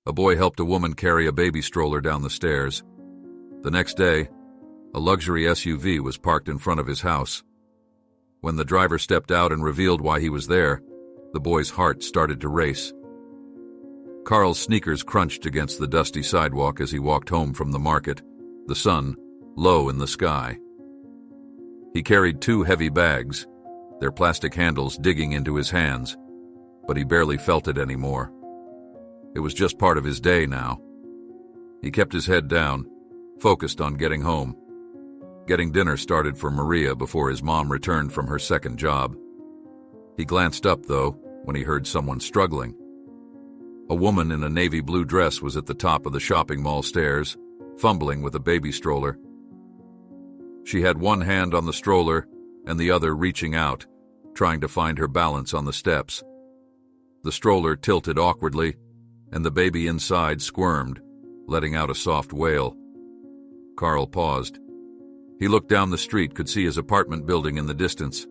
A boy helped a woman carry a baby stroller down the stairs. The next day, a luxury SUV was parked in front of his house. When the driver stepped out and revealed why he was there, the boy's heart started to race. Carl's sneakers crunched against the dusty sidewalk as he walked home from the market, the sun low in the sky. He carried 2 heavy bags, their plastic handles digging into his hands, but he barely felt it anymore. It was just part of his day now. He kept his head down, focused on getting home. Getting dinner started for Maria before his mom returned from her second job. He glanced up, though, when he heard someone struggling. A woman in a navy blue dress was at the top of the shopping mall stairs, fumbling with a baby stroller. She had one hand on the stroller and the other reaching out, trying to find her balance on the steps. The stroller tilted awkwardly, and the baby inside squirmed, letting out a soft wail. Carl paused. He looked down the street, could see his apartment building in the distance.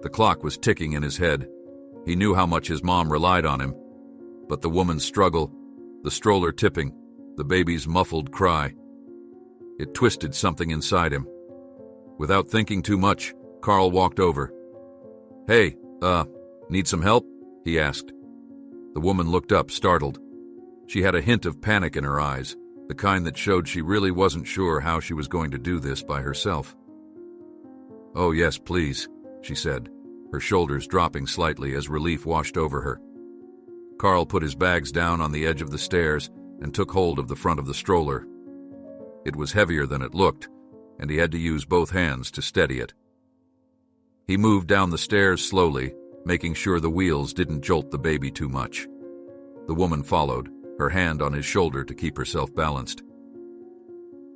The clock was ticking in his head. He knew how much his mom relied on him. But the woman's struggle, the stroller tipping, the baby's muffled cry, it twisted something inside him. Without thinking too much, Carl walked over. "Hey, need some help?" he asked. The woman looked up, startled. She had a hint of panic in her eyes, the kind that showed she really wasn't sure how she was going to do this by herself. "Oh yes, please," she said, her shoulders dropping slightly as relief washed over her. Carl put his bags down on the edge of the stairs and took hold of the front of the stroller. It was heavier than it looked, and he had to use both hands to steady it. He moved down the stairs slowly, making sure the wheels didn't jolt the baby too much. The woman followed, her hand on his shoulder to keep herself balanced.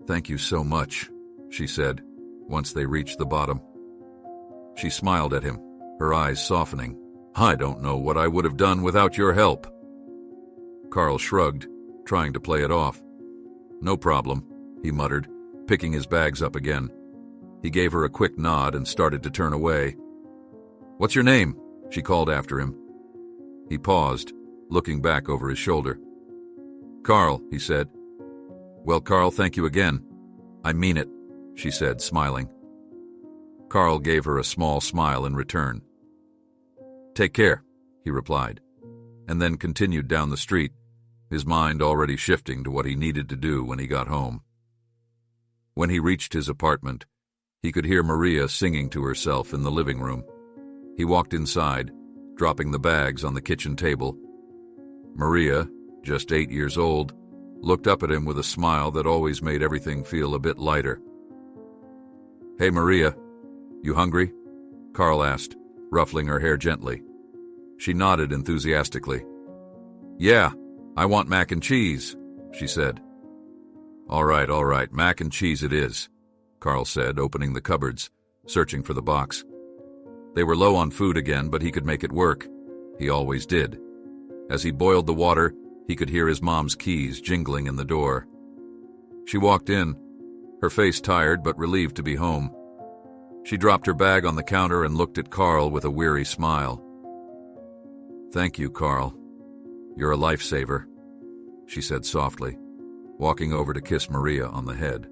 "Thank you so much," she said, once they reached the bottom. She smiled at him, her eyes softening. "I don't know what I would have done without your help." Carl shrugged, trying to play it off. "No problem," he muttered, picking his bags up again. He gave her a quick nod and started to turn away. "What's your name?" she called after him. He paused, looking back over his shoulder. "Carl," he said. "Well, Carl, thank you again." "I mean it," she said, smiling. Carl gave her a small smile in return. "Take care," he replied, and then continued down the street, his mind already shifting to what he needed to do when he got home. When he reached his apartment, he could hear Maria singing to herself in the living room. He walked inside, dropping the bags on the kitchen table. Maria, just 8 years old, looked up at him with a smile that always made everything feel a bit lighter. "Hey, Maria, you hungry?" Carl asked, ruffling her hair gently. She nodded enthusiastically. "Yeah, I want mac and cheese," she said. All right, mac and cheese it is," Carl said, opening the cupboards, searching for the box. They were low on food again, but he could make it work. He always did. As he boiled the water, he could hear his mom's keys jingling in the door. She walked in, her face tired but relieved to be home. She dropped her bag on the counter and looked at Carl with a weary smile. "Thank you, Carl. You're a lifesaver," she said softly, walking over to kiss Maria on the head.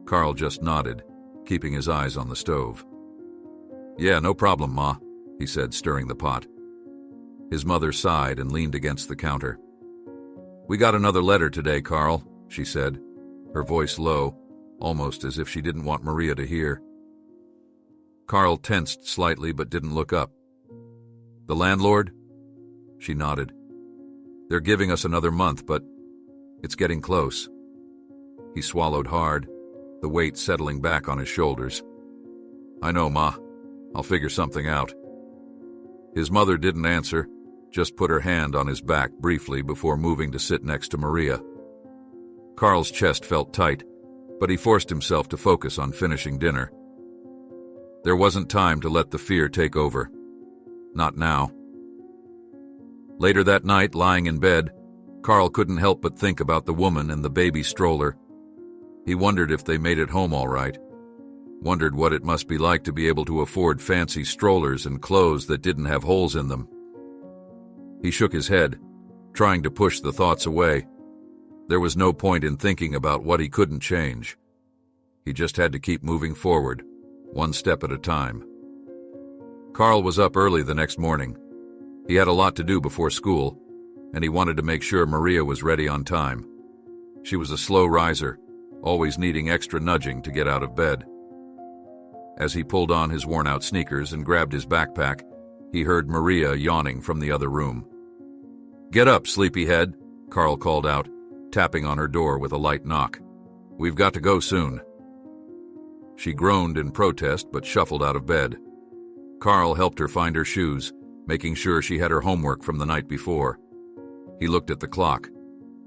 Carl just nodded, keeping his eyes on the stove. "Yeah, no problem, Ma," he said, stirring the pot. His mother sighed and leaned against the counter. "We got another letter today, Carl," she said, her voice low, almost as if she didn't want Maria to hear. Carl tensed slightly but didn't look up. "The landlord?" She nodded. "They're giving us another month, but it's getting close." He swallowed hard, the weight settling back on his shoulders. "I know, Ma. I'll figure something out." His mother didn't answer, just put her hand on his back briefly before moving to sit next to Maria. Carl's chest felt tight, but he forced himself to focus on finishing dinner. There wasn't time to let the fear take over. Not now. Later that night, lying in bed, Carl couldn't help but think about the woman and the baby stroller. He wondered if they made it home all right. Wondered what it must be like to be able to afford fancy strollers and clothes that didn't have holes in them. He shook his head, trying to push the thoughts away. There was no point in thinking about what he couldn't change. He just had to keep moving forward, one step at a time. Carl was up early the next morning. He had a lot to do before school, and he wanted to make sure Maria was ready on time. She was a slow riser, always needing extra nudging to get out of bed. As he pulled on his worn-out sneakers and grabbed his backpack, he heard Maria yawning from the other room. "Get up, sleepyhead," Carl called out, tapping on her door with a light knock. "We've got to go soon." She groaned in protest but shuffled out of bed. Carl helped her find her shoes, making sure she had her homework from the night before. He looked at the clock.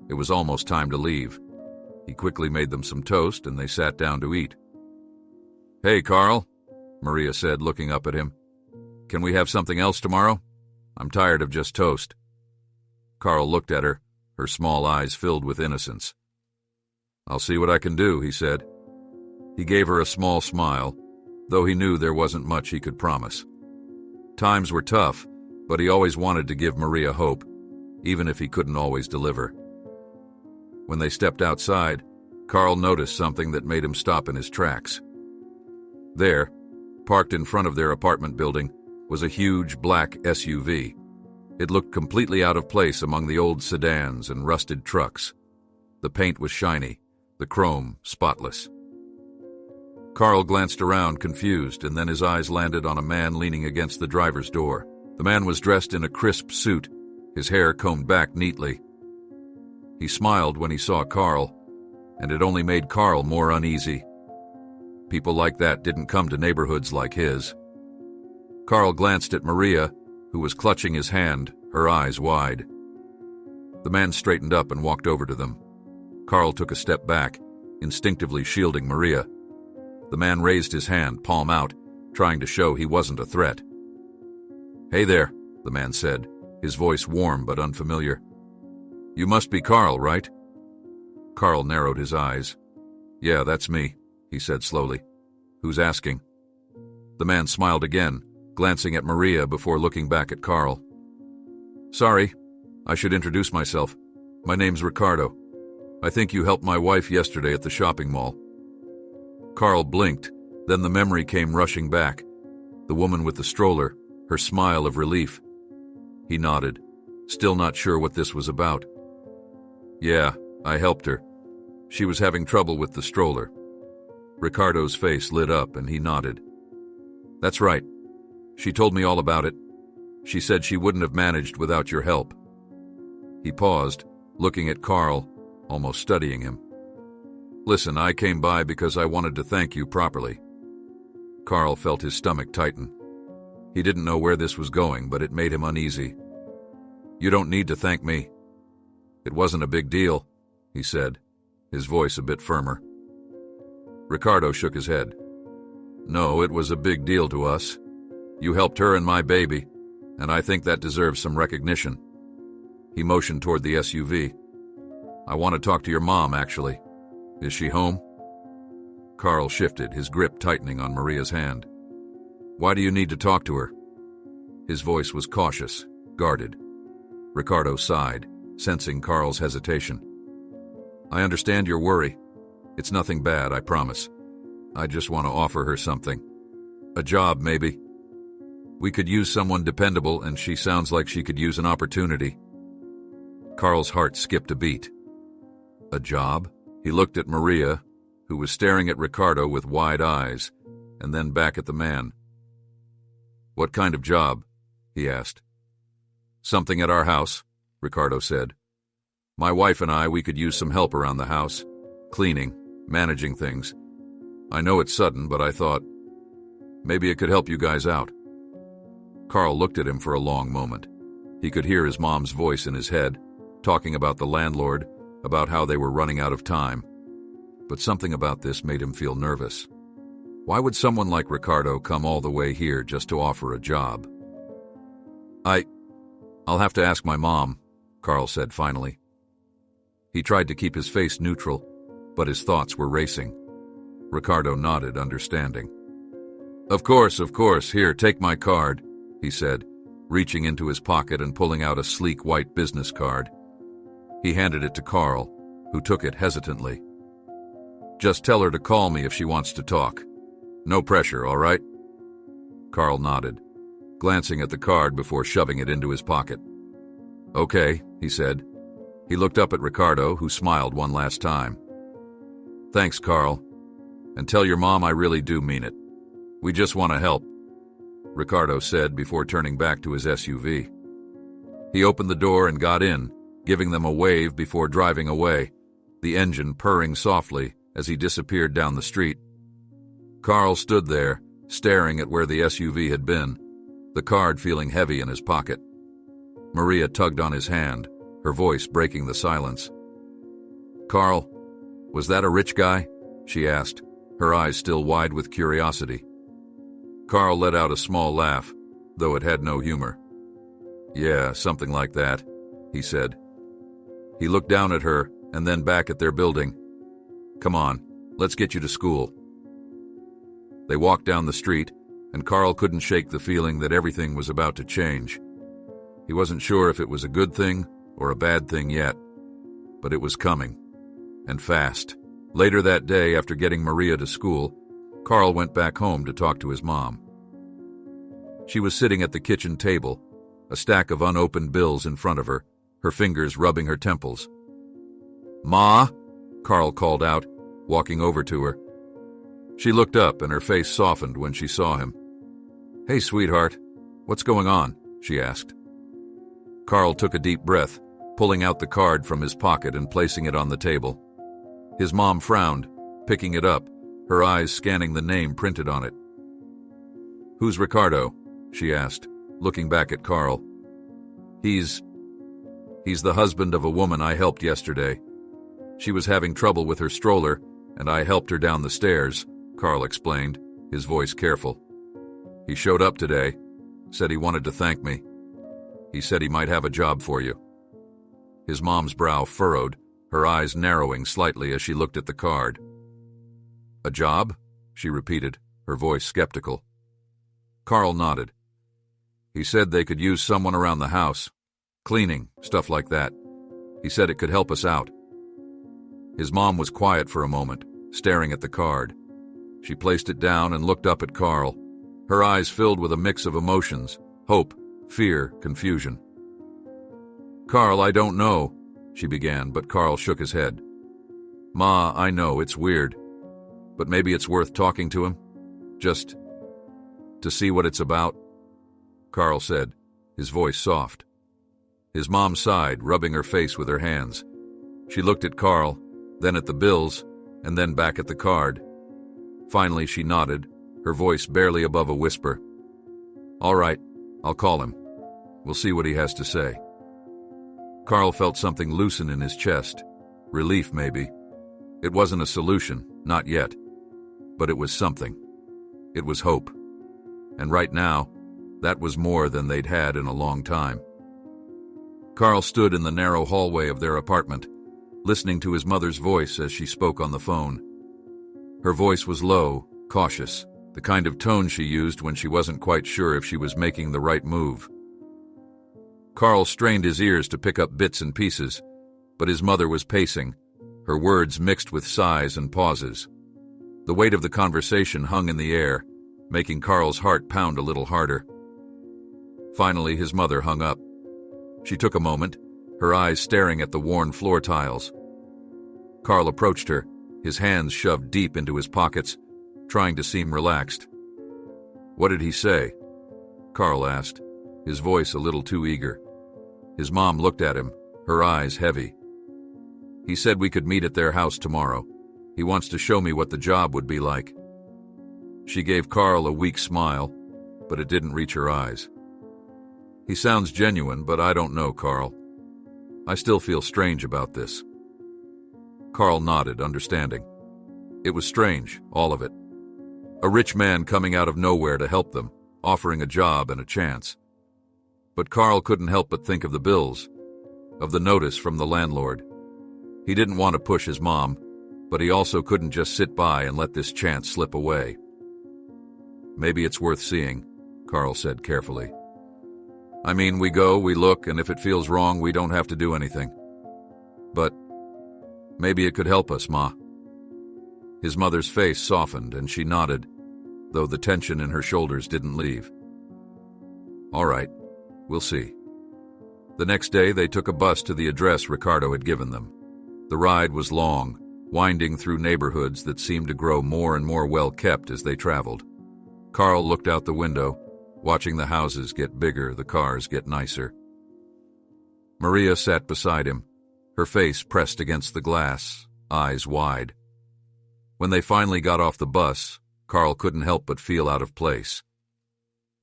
It was almost time to leave. He quickly made them some toast and they sat down to eat. "Hey, Carl," Maria said, looking up at him. "Can we have something else tomorrow? I'm tired of just toast." Carl looked at her, her small eyes filled with innocence. "I'll see what I can do," he said. He gave her a small smile, though he knew there wasn't much he could promise. Times were tough, but he always wanted to give Maria hope, even if he couldn't always deliver. When they stepped outside, Carl noticed something that made him stop in his tracks. There, parked in front of their apartment building, was a huge black SUV. It looked completely out of place among the old sedans and rusted trucks. The paint was shiny, the chrome spotless. Carl glanced around, confused, and then his eyes landed on a man leaning against the driver's door. The man was dressed in a crisp suit, his hair combed back neatly. He smiled when he saw Carl, and it only made Carl more uneasy. People like that didn't come to neighborhoods like his. Carl glanced at Maria, who was clutching his hand, her eyes wide. The man straightened up and walked over to them. Carl took a step back, instinctively shielding Maria. The man raised his hand, palm out, trying to show he wasn't a threat. "Hey there," the man said, his voice warm but unfamiliar. "You must be Carl, right?" Carl narrowed his eyes. "Yeah, that's me," he said slowly. "Who's asking?" The man smiled again, glancing at Maria before looking back at Carl. "Sorry, I should introduce myself. My name's Ricardo. I think you helped my wife yesterday at the shopping mall." Carl blinked, then the memory came rushing back. The woman with the stroller, her smile of relief. He nodded, still not sure what this was about. "Yeah, I helped her. She was having trouble with the stroller." Ricardo's face lit up and he nodded. "That's right. She told me all about it. She said she wouldn't have managed without your help." He paused, looking at Carl, almost studying him. "Listen, I came by because I wanted to thank you properly." Carl felt his stomach tighten. He didn't know where this was going, but it made him uneasy. "You don't need to thank me. It wasn't a big deal," he said, his voice a bit firmer. Ricardo shook his head. "No, it was a big deal to us. You helped her and my baby, and I think that deserves some recognition." He motioned toward the SUV. "I want to talk to your mom, actually. Is she home?" Carl shifted, his grip tightening on Maria's hand. "Why do you need to talk to her?" His voice was cautious, guarded. Ricardo sighed, sensing Carl's hesitation. "I understand your worry. It's nothing bad, I promise. I just want to offer her something. A job, maybe. We could use someone dependable, and she sounds like she could use an opportunity." Carl's heart skipped a beat. A job? He looked at Maria, who was staring at Ricardo with wide eyes, and then back at the man. "What kind of job?" he asked. "Something at our house," Ricardo said. "My wife and we could use some help around the house. Cleaning, managing things. I know it's sudden, but I thought, maybe it could help you guys out." Carl looked at him for a long moment. He could hear his mom's voice in his head, talking about the landlord, about how they were running out of time. But something about this made him feel nervous. Why would someone like Ricardo come all the way here just to offer a job? I'll have to ask my mom," Carl said finally. He tried to keep his face neutral, but his thoughts were racing. Ricardo nodded, understanding. Of course, here, take my card," he said, reaching into his pocket and pulling out a sleek white business card. He handed it to Carl, who took it hesitantly. "Just tell her to call me if she wants to talk. No pressure, all right?" Carl nodded, glancing at the card before shoving it into his pocket. "Okay," he said. He looked up at Ricardo, who smiled one last time. "Thanks, Carl. And tell your mom I really do mean it. We just want to help," Ricardo said before turning back to his SUV. He opened the door and got in, giving them a wave before driving away, the engine purring softly as he disappeared down the street. Carl stood there, staring at where the SUV had been, the card feeling heavy in his pocket. Maria tugged on his hand, her voice breaking the silence. "Carl, was that a rich guy?" she asked, her eyes still wide with curiosity. Carl let out a small laugh, though it had no humor. "Yeah, something like that," he said. He looked down at her and then back at their building. "Come on, let's get you to school." They walked down the street, and Carl couldn't shake the feeling that everything was about to change. He wasn't sure if it was a good thing or a bad thing yet, but it was coming, and fast. Later that day, after getting Maria to school, Carl went back home to talk to his mom. She was sitting at the kitchen table, a stack of unopened bills in front of her, her fingers rubbing her temples. "Ma?" Carl called out, walking over to her. She looked up and her face softened when she saw him. "Hey, sweetheart, what's going on?" she asked. Carl took a deep breath, pulling out the card from his pocket and placing it on the table. His mom frowned, picking it up, her eyes scanning the name printed on it. "Who's Ricardo?" she asked, looking back at Carl. He's the husband of a woman I helped yesterday. She was having trouble with her stroller, and I helped her down the stairs," Carl explained, his voice careful. "He showed up today, said he wanted to thank me. He said he might have a job for you." His mom's brow furrowed, her eyes narrowing slightly as she looked at the card. "A job?" she repeated, her voice skeptical. Carl nodded. "He said they could use someone around the house. Cleaning, stuff like that. He said it could help us out." His mom was quiet for a moment, staring at the card. She placed it down and looked up at Carl, her eyes filled with a mix of emotions, hope, fear, confusion. "Carl, I don't know," she began, but Carl shook his head. "Ma, I know, it's weird. But maybe it's worth talking to him? Just to see what it's about?" Carl said, his voice soft. His mom sighed, rubbing her face with her hands. She looked at Carl, then at the bills, and then back at the card. Finally, she nodded, her voice barely above a whisper. "All right, I'll call him. We'll see what he has to say." Carl felt something loosen in his chest. Relief, maybe. It wasn't a solution, not yet. But it was something. It was hope. And right now, that was more than they'd had in a long time. Carl stood in the narrow hallway of their apartment, listening to his mother's voice as she spoke on the phone. Her voice was low, cautious, the kind of tone she used when she wasn't quite sure if she was making the right move. Carl strained his ears to pick up bits and pieces, but his mother was pacing, her words mixed with sighs and pauses. The weight of the conversation hung in the air, making Carl's heart pound a little harder. Finally, his mother hung up. She took a moment, her eyes staring at the worn floor tiles. Carl approached her, his hands shoved deep into his pockets, trying to seem relaxed. "What did he say?" Carl asked, his voice a little too eager. His mom looked at him, her eyes heavy. "He said we could meet at their house tomorrow. He wants to show me what the job would be like." She gave Carl a weak smile, but it didn't reach her eyes. "He sounds genuine, but I don't know, Carl. I still feel strange about this." Carl nodded, understanding. It was strange, all of it. A rich man coming out of nowhere to help them, offering a job and a chance. But Carl couldn't help but think of the bills, of the notice from the landlord. He didn't want to push his mom, but he also couldn't just sit by and let this chance slip away. "Maybe it's worth seeing," Carl said carefully. "I mean, we go, we look, and if it feels wrong, we don't have to do anything." But maybe it could help us, Ma. His mother's face softened and she nodded, though the tension in her shoulders didn't leave. All right, we'll see. The next day, they took a bus to the address Ricardo had given them. The ride was long, winding through neighborhoods that seemed to grow more and more well-kept as they traveled. Carl looked out the window, watching the houses get bigger, the cars get nicer. Maria sat beside him, her face pressed against the glass, eyes wide. When they finally got off the bus, Carl couldn't help but feel out of place.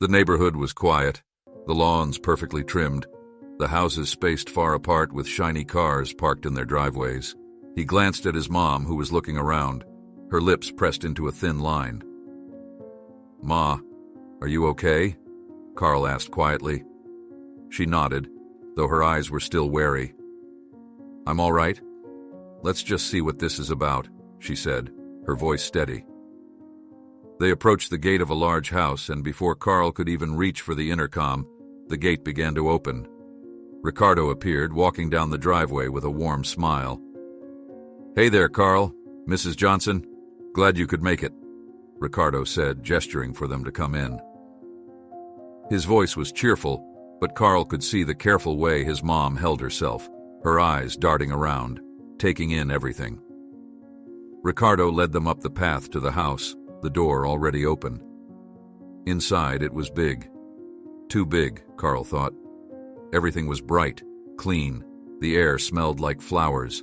The neighborhood was quiet, the lawns perfectly trimmed, the houses spaced far apart with shiny cars parked in their driveways. He glanced at his mom, who was looking around, her lips pressed into a thin line. Ma, are you okay? Carl asked quietly. She nodded, though her eyes were still wary. I'm all right. Let's just see what this is about, she said, her voice steady. They approached the gate of a large house, and before Carl could even reach for the intercom, the gate began to open. Ricardo appeared, walking down the driveway with a warm smile. Hey there, Carl. Mrs. Johnson. Glad you could make it, Ricardo said, gesturing for them to come in. His voice was cheerful, but Carl could see the careful way his mom held herself, her eyes darting around, taking in everything. Ricardo led them up the path to the house, the door already open. Inside, it was big. Too big, Carl thought. Everything was bright, clean. The air smelled like flowers.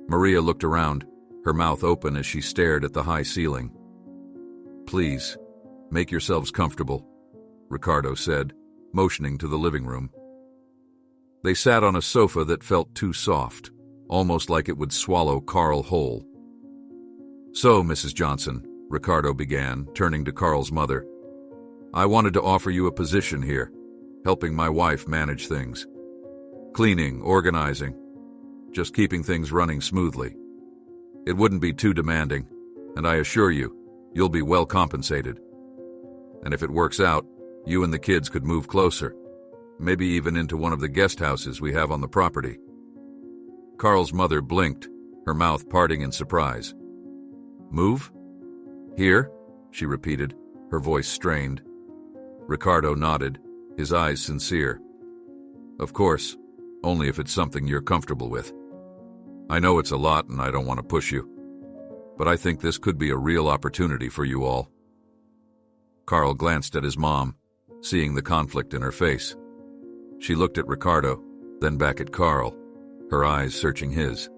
Maria looked around, her mouth open as she stared at the high ceiling. Please, make yourselves comfortable, Ricardo said, motioning to the living room. They sat on a sofa that felt too soft, almost like it would swallow Carl whole. So, Mrs. Johnson, Ricardo began, turning to Carl's mother, I wanted to offer you a position here, helping my wife manage things. Cleaning, organizing, just keeping things running smoothly. It wouldn't be too demanding, and I assure you, you'll be well compensated. And if it works out, you and the kids could move closer, maybe even into one of the guest houses we have on the property. Carl's mother blinked, her mouth parting in surprise. Move? Here? She repeated, her voice strained. Ricardo nodded, his eyes sincere. Of course, only if it's something you're comfortable with. I know it's a lot and I don't want to push you, but I think this could be a real opportunity for you all. Carl glanced at his mom, seeing the conflict in her face. She looked at Ricardo, then back at Carl, her eyes searching his.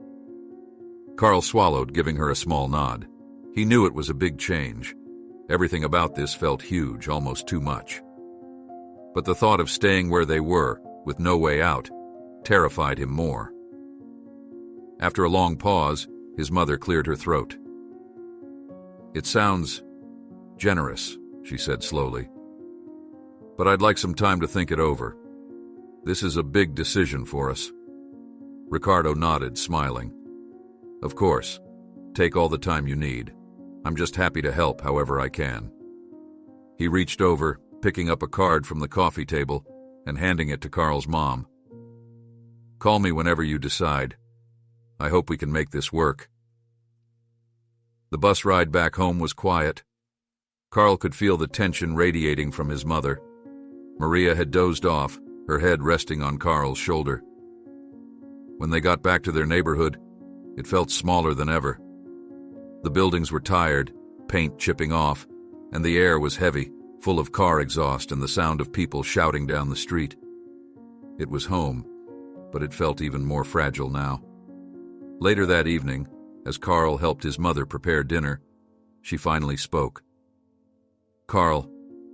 Carl swallowed, giving her a small nod. He knew it was a big change. Everything about this felt huge, almost too much. But the thought of staying where they were, with no way out, terrified him more. After a long pause, his mother cleared her throat. It sounds generous, she said slowly. But I'd like some time to think it over. This is a big decision for us. Ricardo nodded, smiling. Of course. Take all the time you need. I'm just happy to help however I can. He reached over, picking up a card from the coffee table and handing it to Carl's mom. Call me whenever you decide. I hope we can make this work. The bus ride back home was quiet. Carl could feel the tension radiating from his mother. Maria had dozed off, her head resting on Carl's shoulder. When they got back to their neighborhood, it felt smaller than ever. The buildings were tired, paint chipping off, and the air was heavy, full of car exhaust and the sound of people shouting down the street. It was home, but it felt even more fragile now. Later that evening, as Carl helped his mother prepare dinner, she finally spoke. Carl,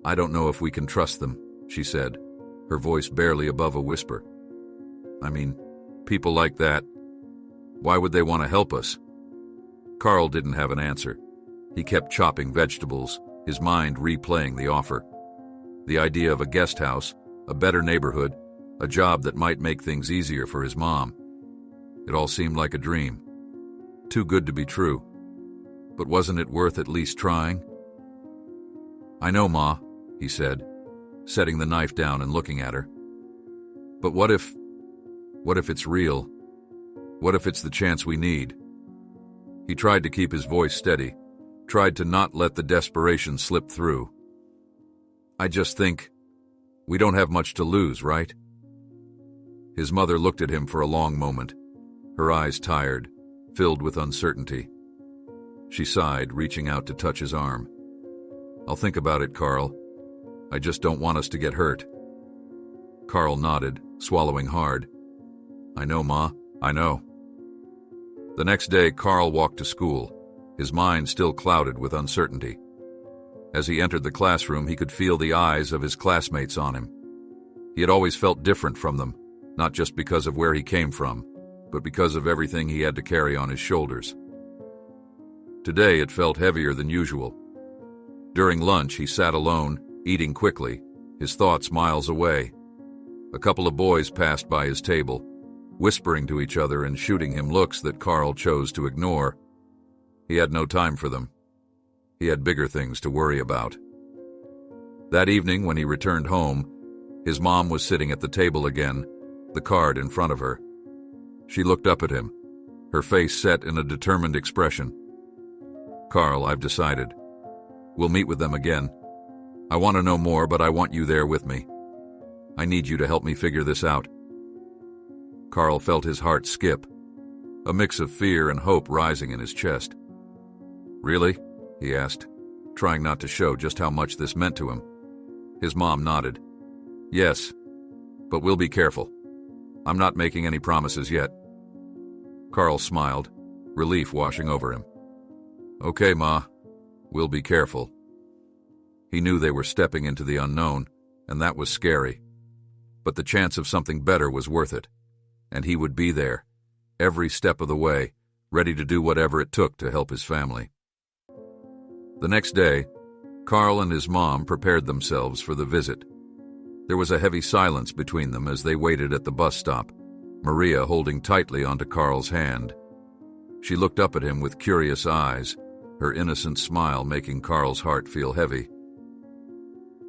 I don't know if we can trust them, she said, her voice barely above a whisper. I mean, people like that, why would they want to help us? Carl didn't have an answer. He kept chopping vegetables, his mind replaying the offer. The idea of a guest house, a better neighborhood, a job that might make things easier for his mom. It all seemed like a dream. Too good to be true. But wasn't it worth at least trying? I know, Ma, he said, setting the knife down and looking at her. But what if it's real? What if it's the chance we need? He tried to keep his voice steady, tried to not let the desperation slip through. I just think, we don't have much to lose, right? His mother looked at him for a long moment, her eyes tired, filled with uncertainty. She sighed, reaching out to touch his arm. I'll think about it, Carl. I just don't want us to get hurt. Carl nodded, swallowing hard. I know, Ma, I know. The next day, Carl walked to school, his mind still clouded with uncertainty. As he entered the classroom, he could feel the eyes of his classmates on him. He had always felt different from them, not just because of where he came from, but because of everything he had to carry on his shoulders. Today, it felt heavier than usual. During lunch, he sat alone, eating quickly, his thoughts miles away. A couple of boys passed by his table, whispering to each other and shooting him looks that Carl chose to ignore. He had no time for them. He had bigger things to worry about. That evening, when he returned home, his mom was sitting at the table again, the card in front of her. She looked up at him, her face set in a determined expression. Carl, I've decided. We'll meet with them again. I want to know more, but I want you there with me. I need you to help me figure this out. Carl felt his heart skip, a mix of fear and hope rising in his chest. Really? He asked, trying not to show just how much this meant to him. His mom nodded. Yes, but we'll be careful. I'm not making any promises yet. Carl smiled, relief washing over him. Okay, Ma, we'll be careful. He knew they were stepping into the unknown, and that was scary. But the chance of something better was worth it, and he would be there, every step of the way, ready to do whatever it took to help his family. The next day, Carl and his mom prepared themselves for the visit. There was a heavy silence between them as they waited at the bus stop, Maria holding tightly onto Carl's hand. She looked up at him with curious eyes, her innocent smile making Carl's heart feel heavy.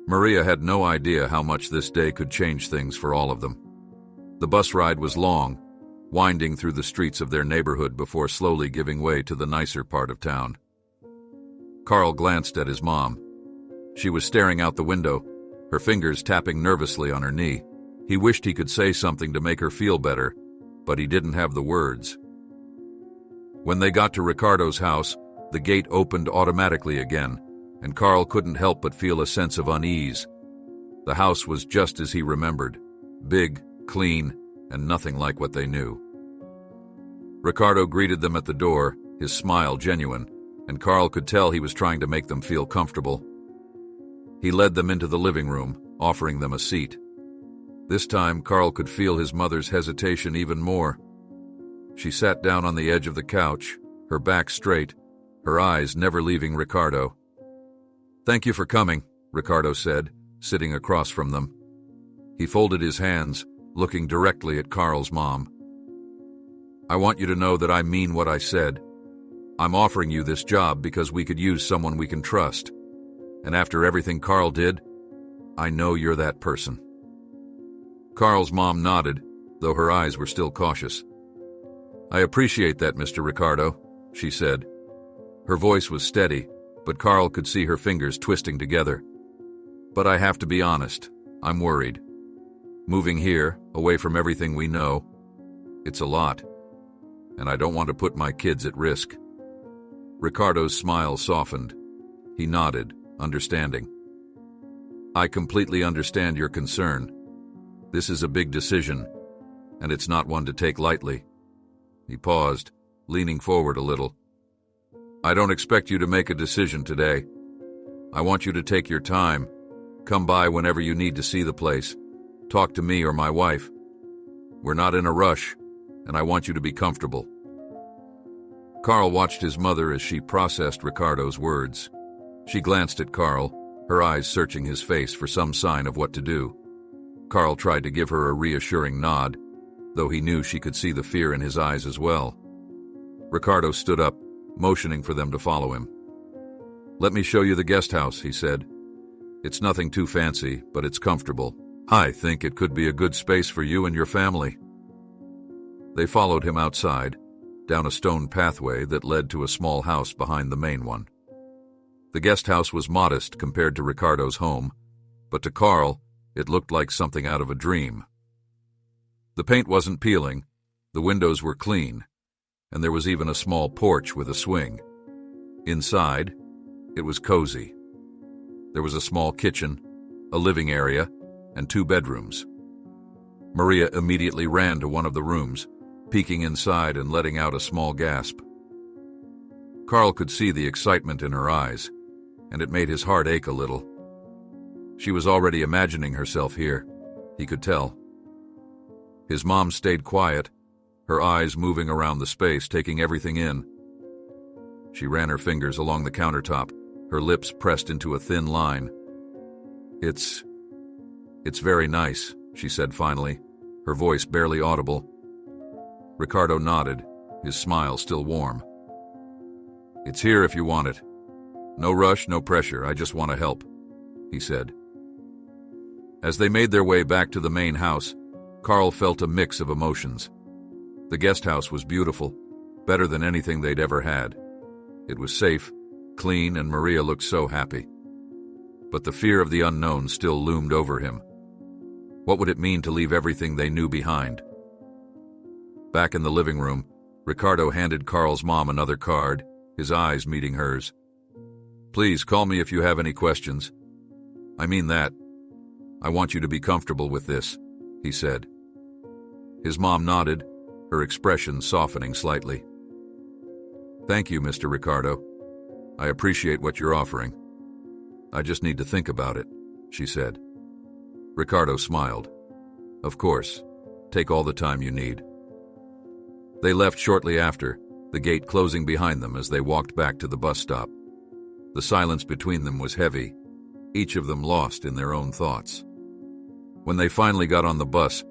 Maria had no idea how much this day could change things for all of them. The bus ride was long, winding through the streets of their neighborhood before slowly giving way to the nicer part of town. Carl glanced at his mom. She was staring out the window, her fingers tapping nervously on her knee. He wished he could say something to make her feel better, but he didn't have the words. When they got to Ricardo's house, the gate opened automatically again, and Carl couldn't help but feel a sense of unease. The house was just as he remembered, big, clean, and nothing like what they knew. Ricardo greeted them at the door, his smile genuine, and Carl could tell he was trying to make them feel comfortable. He led them into the living room, offering them a seat. This time, Carl could feel his mother's hesitation even more. She sat down on the edge of the couch, her back straight, her eyes never leaving Ricardo. Thank you for coming, Ricardo said, sitting across from them. He folded his hands, looking directly at Carl's mom. I want you to know that I mean what I said. I'm offering you this job because we could use someone we can trust. And after everything Carl did, I know you're that person. Carl's mom nodded, though her eyes were still cautious. I appreciate that, Mr. Ricardo, she said. Her voice was steady, but Carl could see her fingers twisting together. But I have to be honest, I'm worried. Moving here, away from everything we know, it's a lot. And I don't want to put my kids at risk. Ricardo's smile softened. He nodded, understanding. I completely understand your concern. This is a big decision, and it's not one to take lightly. He paused, leaning forward a little. I don't expect you to make a decision today. I want you to take your time. Come by whenever you need to see the place. Talk to me or my wife. We're not in a rush, and I want you to be comfortable. Carl watched his mother as she processed Ricardo's words. She glanced at Carl, her eyes searching his face for some sign of what to do. Carl tried to give her a reassuring nod, though he knew she could see the fear in his eyes as well. Ricardo stood up, motioning for them to follow him. Let me show you the guest house, he said. It's nothing too fancy, but it's comfortable. I think it could be a good space for you and your family. They followed him outside, down a stone pathway that led to a small house behind the main one. The guest house was modest compared to Ricardo's home, but to Carl, it looked like something out of a dream. The paint wasn't peeling, the windows were clean, and there was even a small porch with a swing. Inside, it was cozy. There was a small kitchen, a living area, and 2 bedrooms. Maria immediately ran to one of the rooms, peeking inside and letting out a small gasp. Carl could see the excitement in her eyes, and it made his heart ache a little. She was already imagining herself here, he could tell. His mom stayed quiet, her eyes moving around the space, taking everything in. She ran her fingers along the countertop, her lips pressed into a thin line. It's very nice, she said finally, her voice barely audible. Ricardo nodded, his smile still warm. It's here if you want it. No rush, no pressure, I just want to help, he said. As they made their way back to the main house, Carl felt a mix of emotions. The guest house was beautiful, better than anything they'd ever had. It was safe, clean, and Maria looked so happy. But the fear of the unknown still loomed over him. What would it mean to leave everything they knew behind? Back in the living room, Ricardo handed Carl's mom another card, his eyes meeting hers. Please call me if you have any questions. I mean that. I want you to be comfortable with this, he said. His mom nodded, her expression softening slightly. Thank you, Mr. Ricardo. I appreciate what you're offering. I just need to think about it, she said. Ricardo smiled. Of course. Take all the time you need. They left shortly after, the gate closing behind them as they walked back to the bus stop. The silence between them was heavy, each of them lost in their own thoughts. When they finally got on the bus,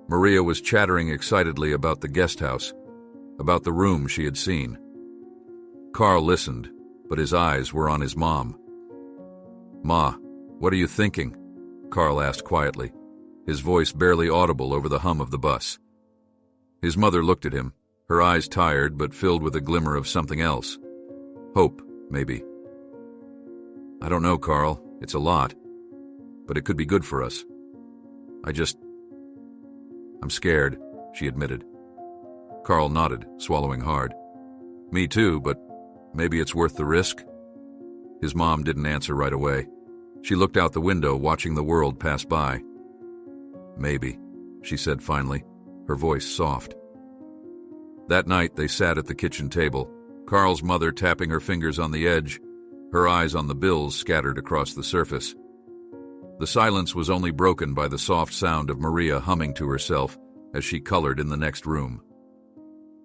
Maria was chattering excitedly about the guest house, about the room she had seen. Carl listened, but his eyes were on his mom. Ma, what are you thinking? Carl asked quietly, his voice barely audible over the hum of the bus. His mother looked at him, her eyes tired but filled with a glimmer of something else. Hope, maybe. I don't know, Carl. It's a lot. But it could be good for us. I'm scared, she admitted. Carl nodded, swallowing hard. Me too, but maybe it's worth the risk? His mom didn't answer right away. She looked out the window, watching the world pass by. Maybe, she said finally, her voice soft. That night they sat at the kitchen table, Carl's mother tapping her fingers on the edge, her eyes on the bills scattered across the surface. The silence was only broken by the soft sound of Maria humming to herself as she colored in the next room.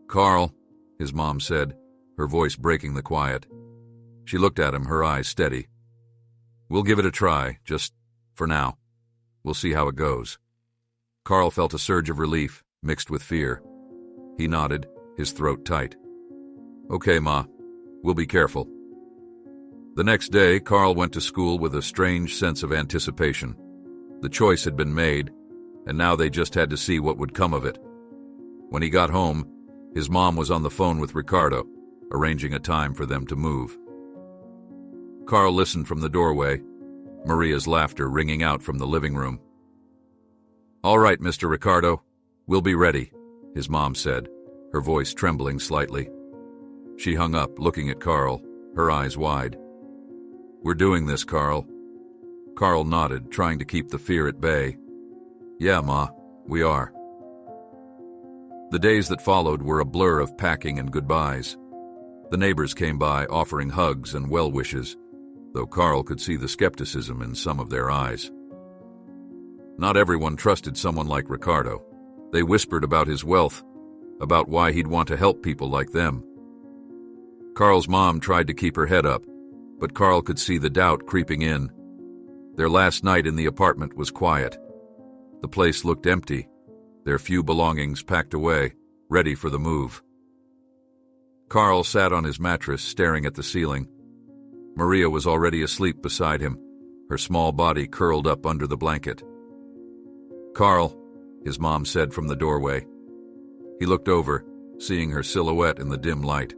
Carl, his mom said, her voice breaking the quiet. She looked at him, her eyes steady. We'll give it a try, just for now. We'll see how it goes. Carl felt a surge of relief, mixed with fear. He nodded, his throat tight. Okay, Ma. We'll be careful. The next day, Carl went to school with a strange sense of anticipation. The choice had been made, and now they just had to see what would come of it. When he got home, his mom was on the phone with Ricardo, arranging a time for them to move. Carl listened from the doorway, Maria's laughter ringing out from the living room. All right, Mr. Ricardo, we'll be ready, his mom said, her voice trembling slightly. She hung up, looking at Carl, her eyes wide. We're doing this, Carl. Carl nodded, trying to keep the fear at bay. Yeah, Ma, we are. The days that followed were a blur of packing and goodbyes. The neighbors came by, offering hugs and well wishes, though Carl could see the skepticism in some of their eyes. Not everyone trusted someone like Ricardo. They whispered about his wealth, about why he'd want to help people like them. Carl's mom tried to keep her head up, but Carl could see the doubt creeping in. Their last night in the apartment was quiet. The place looked empty, their few belongings packed away, ready for the move. Carl sat on his mattress, staring at the ceiling. Maria was already asleep beside him, her small body curled up under the blanket. Carl, his mom said from the doorway. He looked over, seeing her silhouette in the dim light.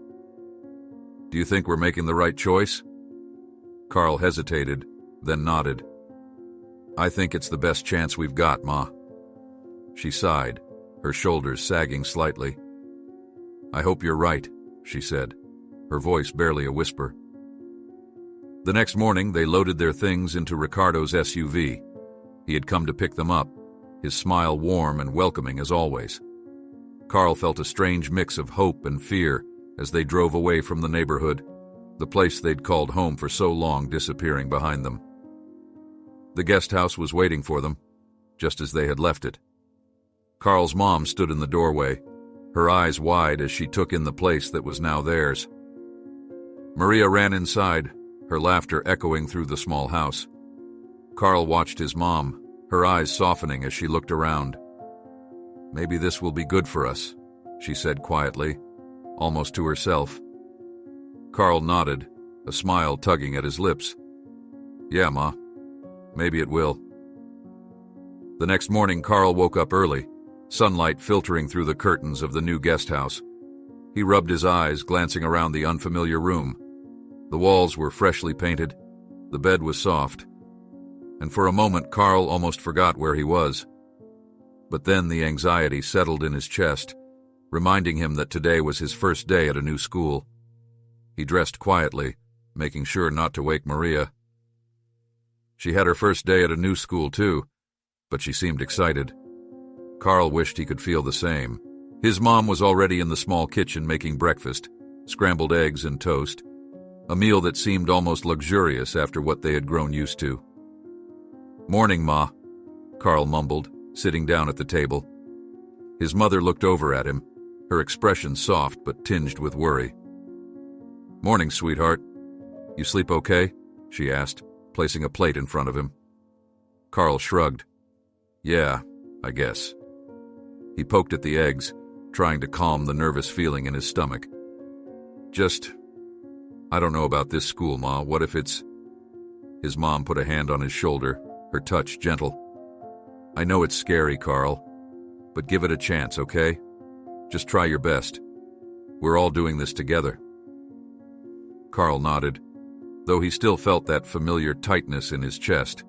"Do you think we're making the right choice?" Carl hesitated, then nodded. "I think it's the best chance we've got, Ma." She sighed, her shoulders sagging slightly. "I hope you're right," she said, her voice barely a whisper. The next morning, they loaded their things into Ricardo's SUV. He had come to pick them up, his smile warm and welcoming as always. Carl felt a strange mix of hope and fear as they drove away from the neighborhood, the place they'd called home for so long disappearing behind them. The guest house was waiting for them, just as they had left it. Carl's mom stood in the doorway, her eyes wide as she took in the place that was now theirs. Maria ran inside, her laughter echoing through the small house. Carl watched his mom, her eyes softening as she looked around. "Maybe this will be good for us," she said quietly, almost to herself. Carl nodded, a smile tugging at his lips. "Yeah, Ma. Maybe it will." The next morning, Carl woke up early, sunlight filtering through the curtains of the new guest house. He rubbed his eyes, glancing around the unfamiliar room. The walls were freshly painted, the bed was soft, and for a moment Carl almost forgot where he was. But then the anxiety settled in his chest, reminding him that today was his first day at a new school. He dressed quietly, making sure not to wake Maria. She had her first day at a new school too, but she seemed excited. Carl wished he could feel the same. His mom was already in the small kitchen making breakfast, scrambled eggs and toast, a meal that seemed almost luxurious after what they had grown used to. "Morning, Ma," Carl mumbled, sitting down at the table. His mother looked over at him, her expression soft but tinged with worry. "Morning, sweetheart. You sleep okay?" she asked, placing a plate in front of him. Carl shrugged. "Yeah, I guess." He poked at the eggs, trying to calm the nervous feeling in his stomach. I don't know about this school, Ma. What if it's—" His mom put a hand on his shoulder, her touch gentle. "I know it's scary, Carl, but give it a chance, okay? Just try your best. We're all doing this together." Carl nodded, though he still felt that familiar tightness in his chest.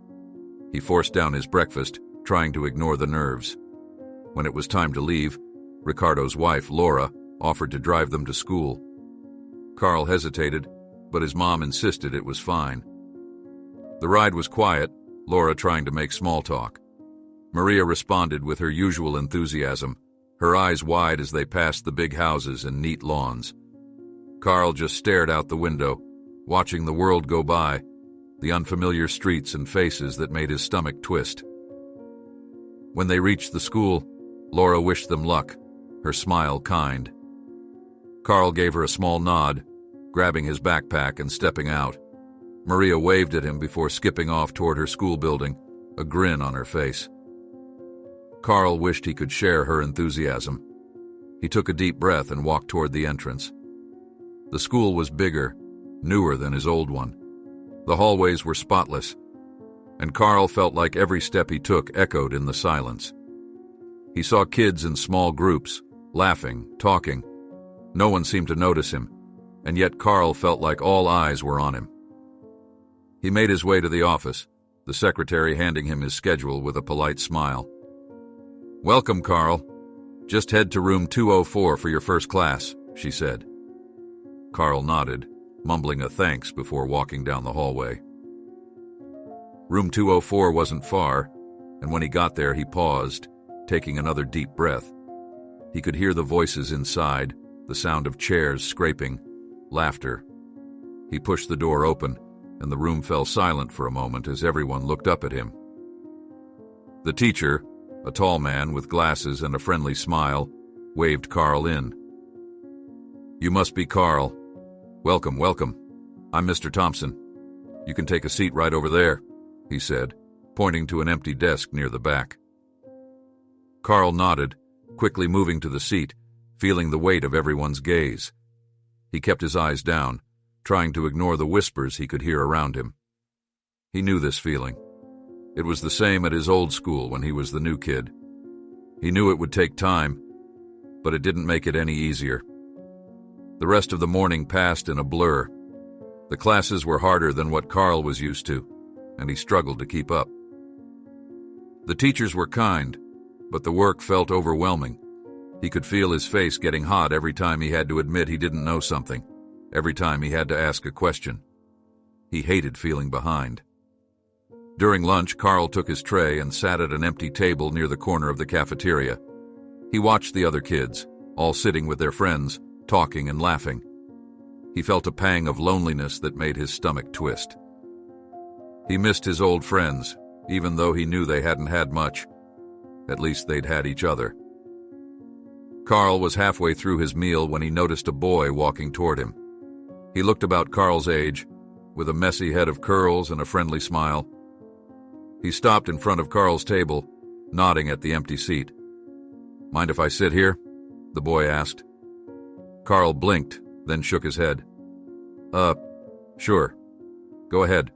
He forced down his breakfast, trying to ignore the nerves. When it was time to leave, Ricardo's wife, Laura, offered to drive them to school. Carl hesitated, but his mom insisted it was fine. The ride was quiet, Laura trying to make small talk. Maria responded with her usual enthusiasm, her eyes wide as they passed the big houses and neat lawns. Carl just stared out the window, watching the world go by, the unfamiliar streets and faces that made his stomach twist. When they reached the school, Laura wished them luck, her smile kind. Carl gave her a small nod, grabbing his backpack and stepping out. Maria waved at him before skipping off toward her school building, a grin on her face. Carl wished he could share her enthusiasm. He took a deep breath and walked toward the entrance. The school was bigger, newer than his old one. The hallways were spotless, and Carl felt like every step he took echoed in the silence. He saw kids in small groups, laughing, talking. No one seemed to notice him, and yet Carl felt like all eyes were on him. He made his way to the office, the secretary handing him his schedule with a polite smile. "Welcome, Carl. Just head to room 204 for your first class," she said. Carl nodded, mumbling a thanks before walking down the hallway. Room 204 wasn't far, and when he got there he paused, taking another deep breath. He could hear the voices inside, the sound of chairs scraping, laughter. He pushed the door open, and the room fell silent for a moment as everyone looked up at him. The teacher, a tall man with glasses and a friendly smile, waved Carl in. "You must be Carl. Welcome, welcome. I'm Mr. Thompson. You can take a seat right over there," he said, pointing to an empty desk near the back. Carl nodded, quickly moving to the seat, feeling the weight of everyone's gaze. He kept his eyes down, trying to ignore the whispers he could hear around him. He knew this feeling. It was the same at his old school when he was the new kid. He knew it would take time, but it didn't make it any easier. The rest of the morning passed in a blur. The classes were harder than what Carl was used to, and he struggled to keep up. The teachers were kind, but the work felt overwhelming. He could feel his face getting hot every time he had to admit he didn't know something, every time he had to ask a question. He hated feeling behind. During lunch, Carl took his tray and sat at an empty table near the corner of the cafeteria. He watched the other kids, all sitting with their friends, talking and laughing. He felt a pang of loneliness that made his stomach twist. He missed his old friends, even though he knew they hadn't had much. At least they'd had each other. Carl was halfway through his meal when he noticed a boy walking toward him. He looked about Carl's age, with a messy head of curls and a friendly smile. He stopped in front of Carl's table, nodding at the empty seat. "Mind if I sit here?" the boy asked. Carl blinked, then shook his head. Sure. Go ahead."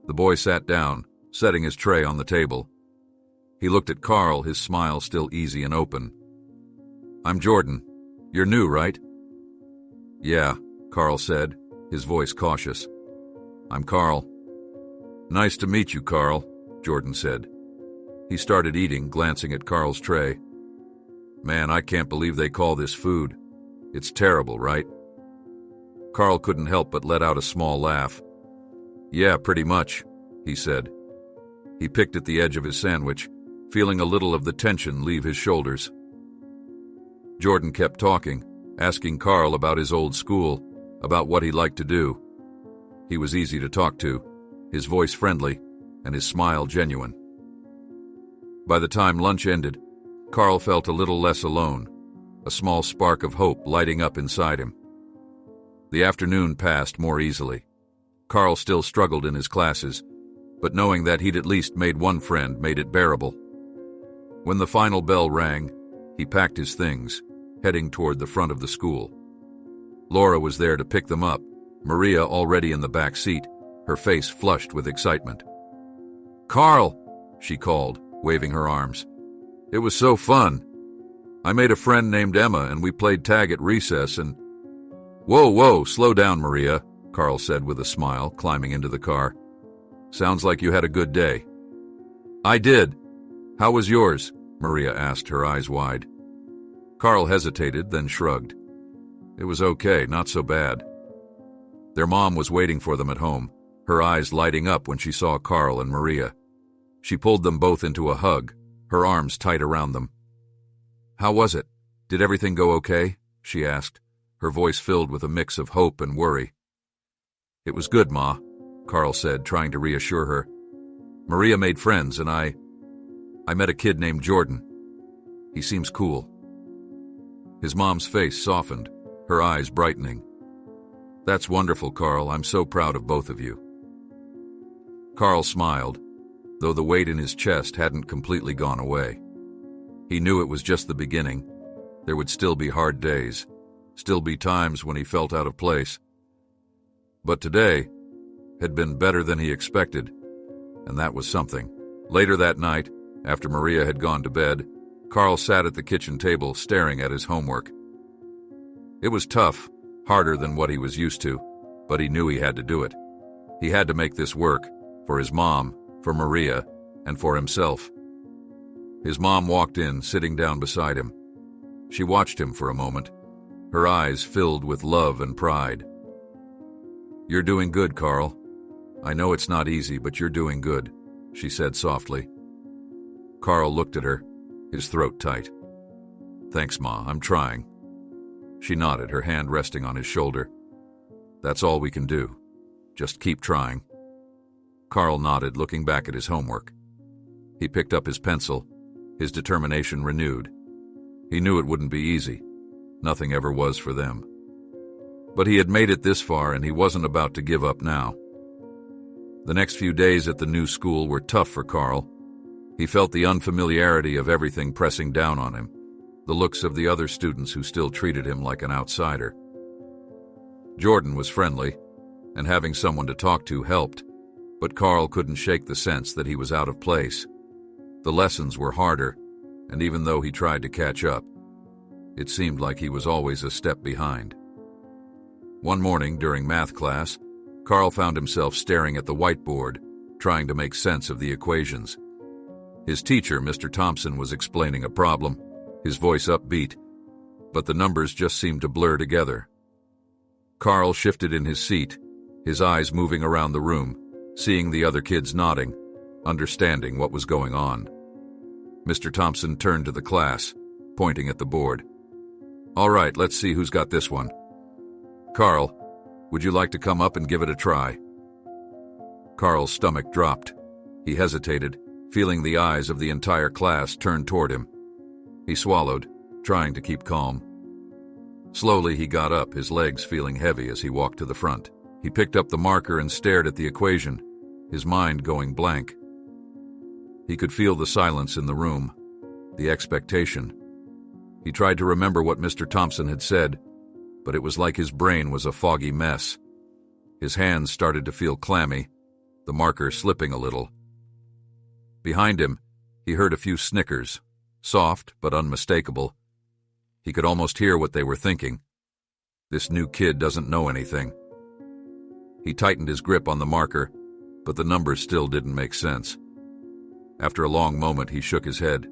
The boy sat down, setting his tray on the table. He looked at Carl, his smile still easy and open. "I'm Jordan. You're new, right?" "Yeah," Carl said, his voice cautious. "I'm Carl." "Nice to meet you, Carl," Jordan said. He started eating, glancing at Carl's tray. "Man, I can't believe they call this food. It's terrible, right?" Carl couldn't help but let out a small laugh. "Yeah, pretty much," he said. He picked at the edge of his sandwich, feeling a little of the tension leave his shoulders. Jordan kept talking, asking Carl about his old school, about what he liked to do. He was easy to talk to, his voice friendly, and his smile genuine. By the time lunch ended, Carl felt a little less alone, a small spark of hope lighting up inside him. The afternoon passed more easily. Carl still struggled in his classes, but knowing that he'd at least made one friend made it bearable. When the final bell rang, he packed his things, heading toward the front of the school. Laura was there to pick them up, Maria already in the back seat, her face flushed with excitement. "Carl!" she called, waving her arms. "It was so fun. I made a friend named Emma and we played tag at recess and—" Whoa, slow down, Maria," Carl said with a smile, climbing into the car. "Sounds like you had a good day." "I did. How was yours?" Maria asked, her eyes wide. Carl hesitated, then shrugged. It was okay, not so bad. Their mom was waiting for them at home, her eyes lighting up when she saw Carl and Maria. She pulled them both into a hug, her arms tight around them. "How was it? Did everything go okay?" she asked, her voice filled with a mix of hope and worry. "It was good, Ma," Carl said, trying to reassure her. "Maria made friends and I met a kid named Jordan. He seems cool." His mom's face softened, her eyes brightening. "That's wonderful, Carl. I'm so proud of both of you." Carl smiled, though the weight in his chest hadn't completely gone away. He knew it was just the beginning. There would still be hard days, still be times when he felt out of place. But today had been better than he expected, and that was something. Later that night, after Maria had gone to bed, Carl sat at the kitchen table staring at his homework. It was tough, harder than what he was used to, but he knew he had to do it. He had to make this work, for his mom, for Maria, and for himself. His mom walked in, sitting down beside him. She watched him for a moment, her eyes filled with love and pride. "You're doing good, Carl. I know it's not easy, but you're doing good," she said softly. Carl looked at her, his throat tight. "Thanks, Ma, I'm trying." She nodded, her hand resting on his shoulder. "That's all we can do. Just keep trying." Carl nodded, looking back at his homework. He picked up his pencil, his determination renewed. He knew it wouldn't be easy. Nothing ever was for them. But he had made it this far, and he wasn't about to give up now. The next few days at the new school were tough for Carl. He felt the unfamiliarity of everything pressing down on him, the looks of the other students who still treated him like an outsider. Jordan was friendly, and having someone to talk to helped, but Carl couldn't shake the sense that he was out of place. The lessons were harder, and even though he tried to catch up, It seemed like he was always a step behind. One morning during math class, Carl found himself staring at the whiteboard, trying to make sense of the equations. His teacher, Mr. Thompson, was explaining a problem, his voice upbeat, but the numbers just seemed to blur together. Carl shifted in his seat, his eyes moving around the room, seeing the other kids nodding, understanding what was going on. Mr. Thompson turned to the class, pointing at the board. "All right, let's see who's got this one. Carl, would you like to come up and give it a try?" Carl's stomach dropped. He hesitated, feeling the eyes of the entire class turned toward him. He swallowed, trying to keep calm. Slowly he got up, his legs feeling heavy as he walked to the front. He picked up the marker and stared at the equation, his mind going blank. He could feel the silence in the room, the expectation. He tried to remember what Mr. Thompson had said, but it was like his brain was a foggy mess. His hands started to feel clammy, the marker slipping a little. Behind him, he heard a few snickers, soft but unmistakable. He could almost hear what they were thinking. This new kid doesn't know anything. He tightened his grip on the marker, but the numbers still didn't make sense. After a long moment, he shook his head.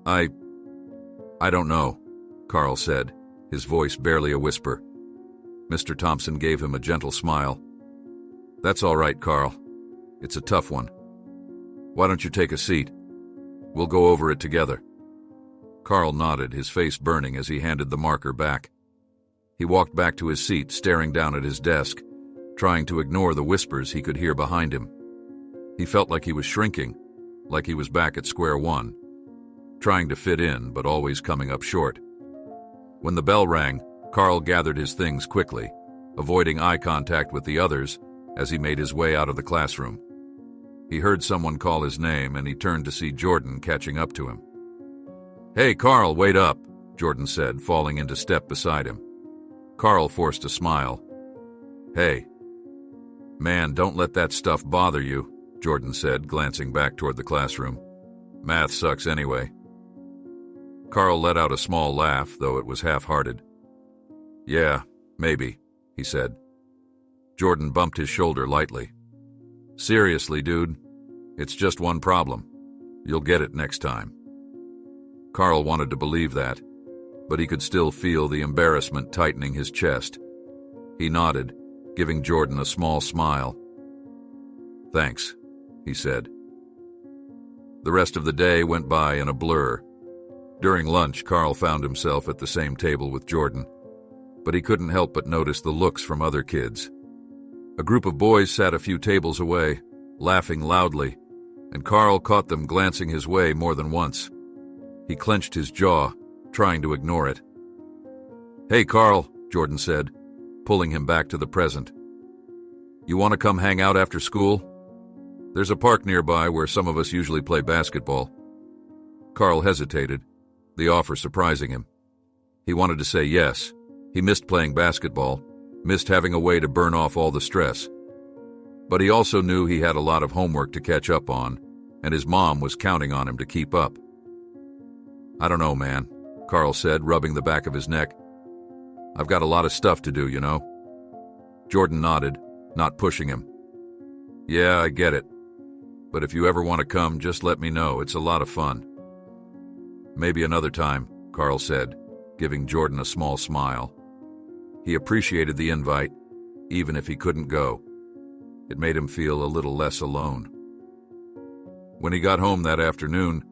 I don't know," Carl said, his voice barely a whisper. Mr. Thompson gave him a gentle smile. "That's all right, Carl. It's a tough one. Why don't you take a seat? We'll go over it together." Carl nodded, his face burning as he handed the marker back. He walked back to his seat, staring down at his desk, trying to ignore the whispers he could hear behind him. He felt like he was shrinking, like he was back at square one, trying to fit in but always coming up short. When the bell rang, Carl gathered his things quickly, avoiding eye contact with the others as he made his way out of the classroom. He heard someone call his name and he turned to see Jordan catching up to him. "Hey, Carl, wait up," Jordan said, falling into step beside him. Carl forced a smile. "Hey." "Man, don't let that stuff bother you," Jordan said, glancing back toward the classroom. "Math sucks anyway." Carl let out a small laugh, though it was half-hearted. "Yeah, maybe," he said. Jordan bumped his shoulder lightly. "Seriously, dude, it's just one problem. You'll get it next time." Carl wanted to believe that, but he could still feel the embarrassment tightening his chest. He nodded, giving Jordan a small smile. "Thanks," he said. The rest of the day went by in a blur. During lunch, Carl found himself at the same table with Jordan, but he couldn't help but notice the looks from other kids. A group of boys sat a few tables away, laughing loudly, and Carl caught them glancing his way more than once. He clenched his jaw, trying to ignore it. "Hey, Carl," Jordan said, pulling him back to the present. "You want to come hang out after school? There's a park nearby where some of us usually play basketball." Carl hesitated, the offer surprising him. He wanted to say yes. He missed playing basketball, missed having a way to burn off all the stress. But he also knew he had a lot of homework to catch up on, and his mom was counting on him to keep up. "I don't know, man," Carl said, rubbing the back of his neck. "I've got a lot of stuff to do, you know." Jordan nodded, not pushing him. "Yeah, I get it. But if you ever want to come, just let me know. It's a lot of fun." "Maybe another time," Carl said, giving Jordan a small smile. He appreciated the invite, even if he couldn't go. It made him feel a little less alone. When he got home that afternoon,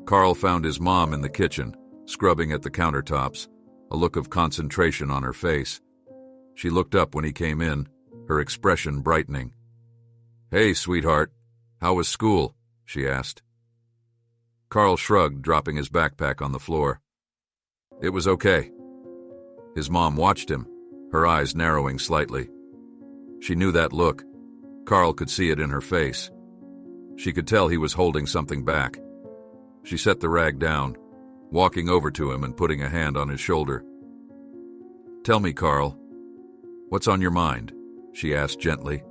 Carl found his mom in the kitchen, scrubbing at the countertops, a look of concentration on her face. She looked up when he came in, her expression brightening. "Hey, sweetheart, how was school?" she asked. Carl shrugged, dropping his backpack on the floor. "It was okay." His mom watched him, her eyes narrowing slightly. She knew that look. Carl could see it in her face. She could tell he was holding something back. She set the rag down, walking over to him and putting a hand on his shoulder. "Tell me, Carl, what's on your mind?" she asked gently.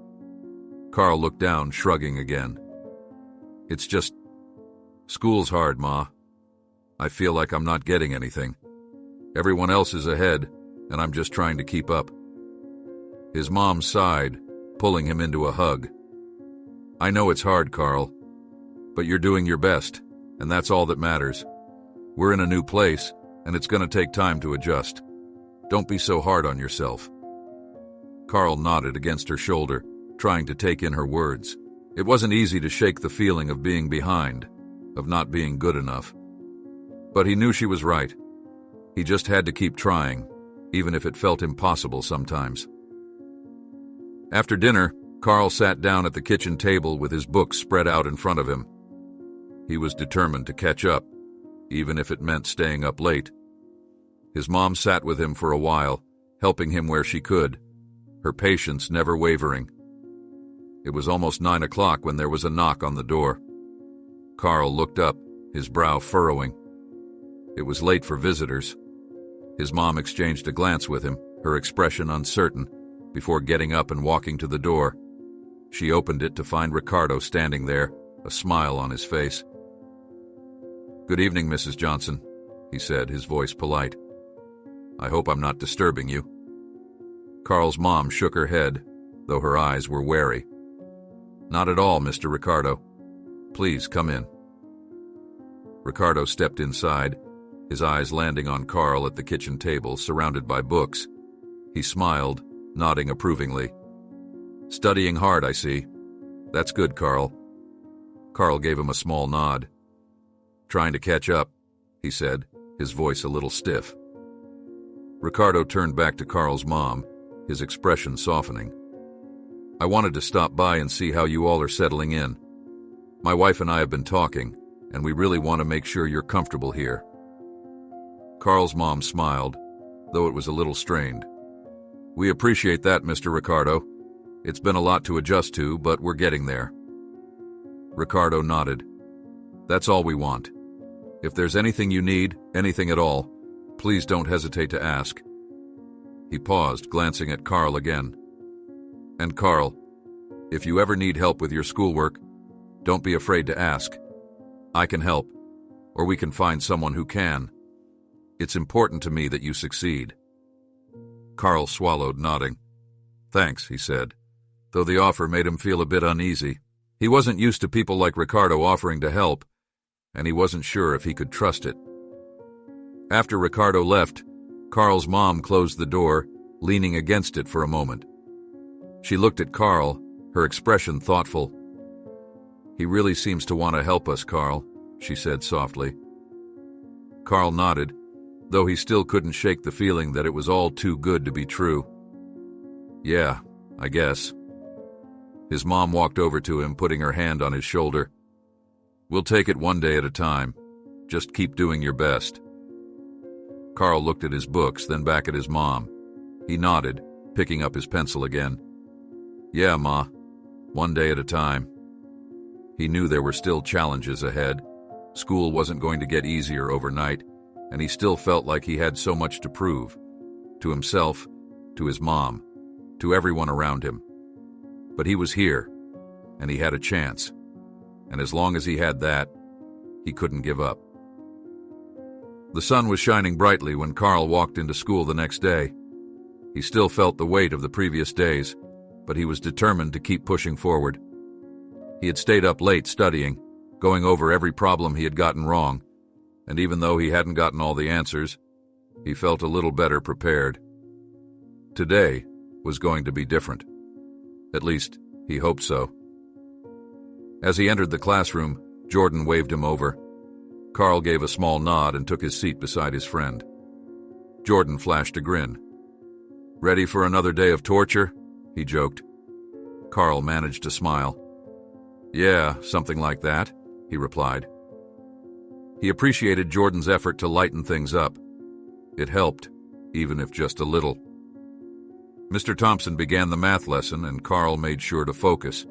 Carl looked down, shrugging again. "It's just, school's hard, Ma. I feel like I'm not getting anything." Everyone else is ahead, and I'm just trying to keep up." His mom sighed, pulling him into a hug. "I know it's hard, Carl, but you're doing your best, and that's all that matters. We're in a new place, and it's going to take time to adjust. Don't be so hard on yourself." Carl nodded against her shoulder, trying to take in her words. It wasn't easy to shake the feeling of being behind, of not being good enough. But he knew she was right. He just had to keep trying, even if it felt impossible sometimes. After dinner, Carl sat down at the kitchen table with his books spread out in front of him. He was determined to catch up, even if it meant staying up late. His mom sat with him for a while, helping him where she could, her patience never wavering. It was almost 9 o'clock when there was a knock on the door. Carl looked up, his brow furrowing. It was late for visitors. His mom exchanged a glance with him, her expression uncertain, before getting up and walking to the door. She opened it to find Ricardo standing there, a smile on his face. "Good evening, Mrs. Johnson," he said, his voice polite. "I hope I'm not disturbing you." Carl's mom shook her head, though her eyes were wary. "Not at all, Mr. Ricardo. Please come in." Ricardo stepped inside, his eyes landing on Carl at the kitchen table, surrounded by books. He smiled, nodding approvingly. "Studying hard, I see. That's good, Carl." Carl gave him a small nod. "Trying to catch up," he said, his voice a little stiff. Ricardo turned back to Carl's mom, his expression softening. "I wanted to stop by and see how you all are settling in. My wife and I have been talking, and we really want to make sure you're comfortable here." Carl's mom smiled, though it was a little strained. "We appreciate that, Mr. Ricardo. It's been a lot to adjust to, but we're getting there." Ricardo nodded. "That's all we want. If there's anything you need, anything at all, please don't hesitate to ask." He paused, glancing at Carl again. "And Carl, if you ever need help with your schoolwork, don't be afraid to ask. I can help, or we can find someone who can. It's important to me that you succeed." Carl swallowed, nodding. "Thanks," he said, though the offer made him feel a bit uneasy. He wasn't used to people like Ricardo offering to help, and he wasn't sure if he could trust it. After Ricardo left, Carl's mom closed the door, leaning against it for a moment. She looked at Carl, her expression thoughtful. "He really seems to want to help us, Carl," she said softly. Carl nodded, though he still couldn't shake the feeling that it was all too good to be true. "Yeah, I guess." His mom walked over to him, putting her hand on his shoulder. "We'll take it one day at a time. Just keep doing your best." Carl looked at his books, then back at his mom. He nodded, picking up his pencil again. "Yeah, Ma. One day at a time." He knew there were still challenges ahead. School wasn't going to get easier overnight, and he still felt like he had so much to prove. To himself, to his mom, to everyone around him. But he was here, and he had a chance. And as long as he had that, he couldn't give up. The sun was shining brightly when Carl walked into school the next day. He still felt the weight of the previous days, but he was determined to keep pushing forward. He had stayed up late studying, going over every problem he had gotten wrong, and even though he hadn't gotten all the answers, he felt a little better prepared. Today was going to be different. At least, he hoped so. As he entered the classroom, Jordan waved him over. Carl gave a small nod and took his seat beside his friend. Jordan flashed a grin. "Ready for another day of torture?" he joked. Carl managed to smile. "Yeah, something like that," he replied. He appreciated Jordan's effort to lighten things up. It helped, even if just a little. Mr. Thompson began the math lesson, and Carl made sure to focus,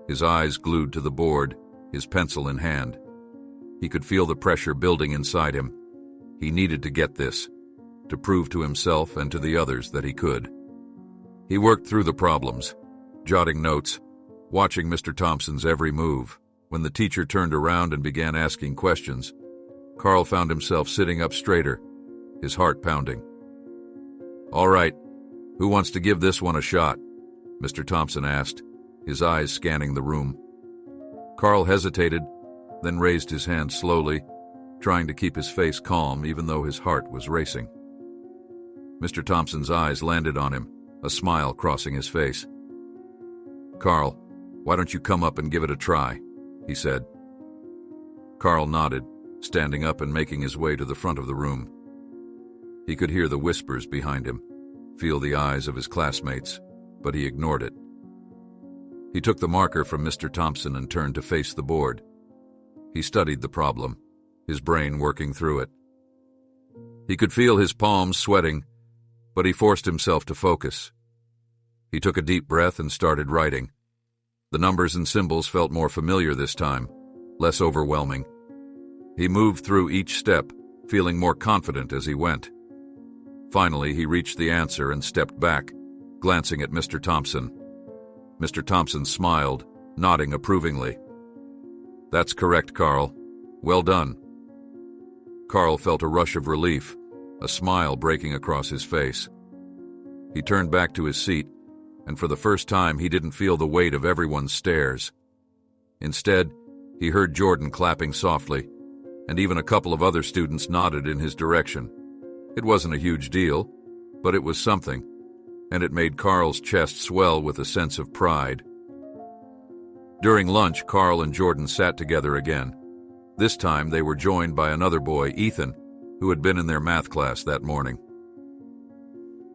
his eyes glued to the board, his pencil in hand. He could feel the pressure building inside him. He needed to get this, to prove to himself and to the others that he could. He worked through the problems, jotting notes, watching Mr. Thompson's every move. When the teacher turned around and began asking questions, Carl found himself sitting up straighter, his heart pounding. "All right, who wants to give this one a shot?" Mr. Thompson asked, his eyes scanning the room. Carl hesitated, then raised his hand slowly, trying to keep his face calm even though his heart was racing. Mr. Thompson's eyes landed on him, a smile crossing his face. "Carl, why don't you come up and give it a try?" he said. Carl nodded, standing up and making his way to the front of the room. He could hear the whispers behind him, feel the eyes of his classmates, but he ignored it. He took the marker from Mr. Thompson and turned to face the board. He studied the problem, his brain working through it. He could feel his palms sweating, but he forced himself to focus. He took a deep breath and started writing. The numbers and symbols felt more familiar this time, less overwhelming. He moved through each step, feeling more confident as he went. Finally, he reached the answer and stepped back, glancing at Mr. Thompson. Mr. Thompson smiled, nodding approvingly. "That's correct, Carl. Well done." Carl felt a rush of relief, a smile breaking across his face. He turned back to his seat, and for the first time he didn't feel the weight of everyone's stares. Instead, he heard Jordan clapping softly, and even a couple of other students nodded in his direction. It wasn't a huge deal, but it was something, and it made Carl's chest swell with a sense of pride. During lunch, Carl and Jordan sat together again. This time they were joined by another boy, Ethan, who had been in their math class that morning.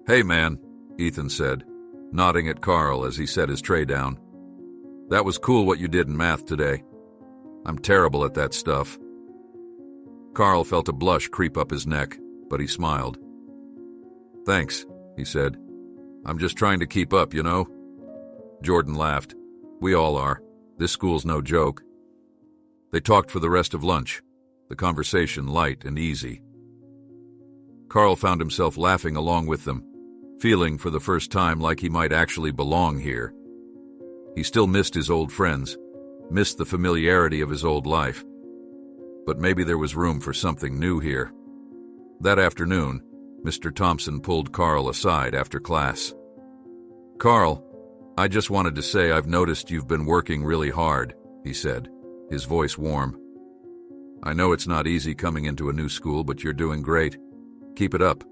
"Hey man," Ethan said, nodding at Carl as he set his tray down. "That was cool what you did in math today. I'm terrible at that stuff." Carl felt a blush creep up his neck, but he smiled. "Thanks," he said. "I'm just trying to keep up, you know." Jordan laughed. "We all are. This school's no joke." They talked for the rest of lunch, the conversation light and easy. Carl found himself laughing along with them, feeling for the first time like he might actually belong here. He still missed his old friends, missed the familiarity of his old life. But maybe there was room for something new here. That afternoon, Mr. Thompson pulled Carl aside after class. "Carl, I just wanted to say I've noticed you've been working really hard," he said, his voice warm. "I know it's not easy coming into a new school, but you're doing great. Keep it up."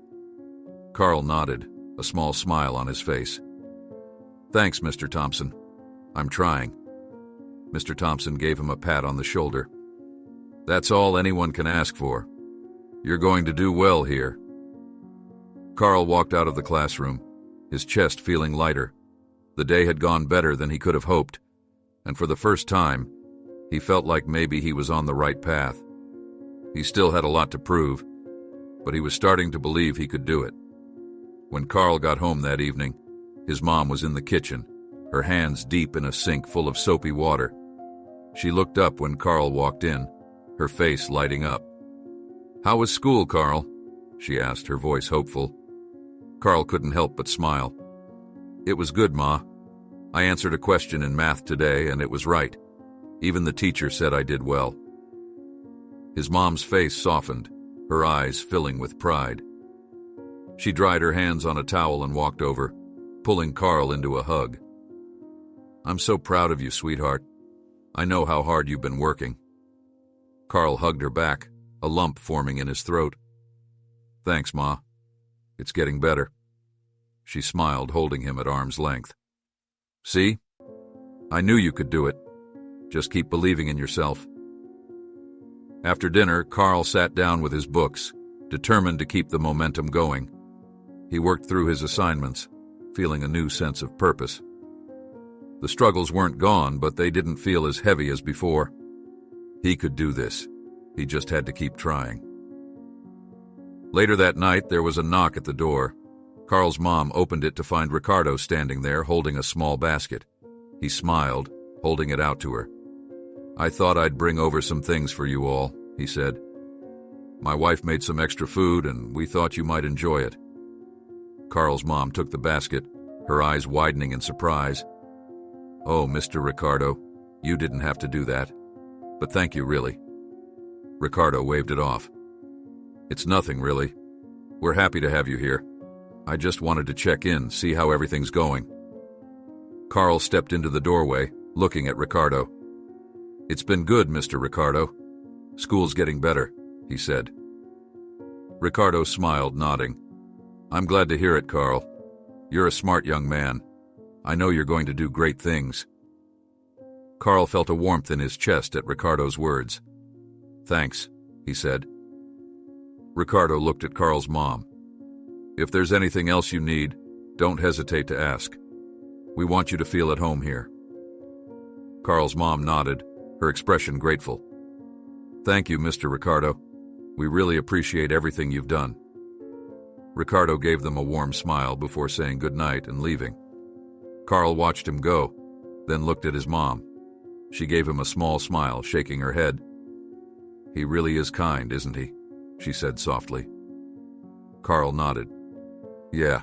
Carl nodded, a small smile on his face. "Thanks, Mr. Thompson. I'm trying." Mr. Thompson gave him a pat on the shoulder. "That's all anyone can ask for. You're going to do well here." Carl walked out of the classroom, his chest feeling lighter. The day had gone better than he could have hoped, and for the first time, he felt like maybe he was on the right path. He still had a lot to prove, but he was starting to believe he could do it. When Carl got home that evening, his mom was in the kitchen, her hands deep in a sink full of soapy water. She looked up when Carl walked in, her face lighting up. "How was school, Carl?" she asked, her voice hopeful. Carl couldn't help but smile. "It was good, Ma. I answered a question in math today, and it was right. Even the teacher said I did well." His mom's face softened, her eyes filling with pride. She dried her hands on a towel and walked over, pulling Carl into a hug. "I'm so proud of you, sweetheart. I know how hard you've been working." Carl hugged her back, a lump forming in his throat. "Thanks, Ma. It's getting better." She smiled, holding him at arm's length. "See? I knew you could do it. Just keep believing in yourself." After dinner, Carl sat down with his books, determined to keep the momentum going. He worked through his assignments, feeling a new sense of purpose. The struggles weren't gone, but they didn't feel as heavy as before. He could do this. He just had to keep trying. Later that night, there was a knock at the door. Carl's mom opened it to find Ricardo standing there holding a small basket. He smiled, holding it out to her. "I thought I'd bring over some things for you all," he said. "My wife made some extra food, and we thought you might enjoy it." Carl's mom took the basket, her eyes widening in surprise. "Oh, Mr. Ricardo, you didn't have to do that. But thank you, really." Ricardo waved it off. "It's nothing, really. We're happy to have you here. I just wanted to check in, see how everything's going. Carl stepped into the doorway, looking at Ricardo. It's been good, Mr. Ricardo. School's getting better, he said. Ricardo smiled, nodding. I'm glad to hear it, Carl. You're a smart young man. I know you're going to do great things. Carl felt a warmth in his chest at Ricardo's words. Thanks, he said. Ricardo looked at Carl's mom. If there's anything else you need, don't hesitate to ask. We want you to feel at home here. Carl's mom nodded, her expression grateful. Thank you, Mr. Ricardo. We really appreciate everything you've done. Ricardo gave them a warm smile before saying goodnight and leaving. Carl watched him go, then looked at his mom. She gave him a small smile, shaking her head. He really is kind, isn't he? She said softly. Carl nodded. Yeah,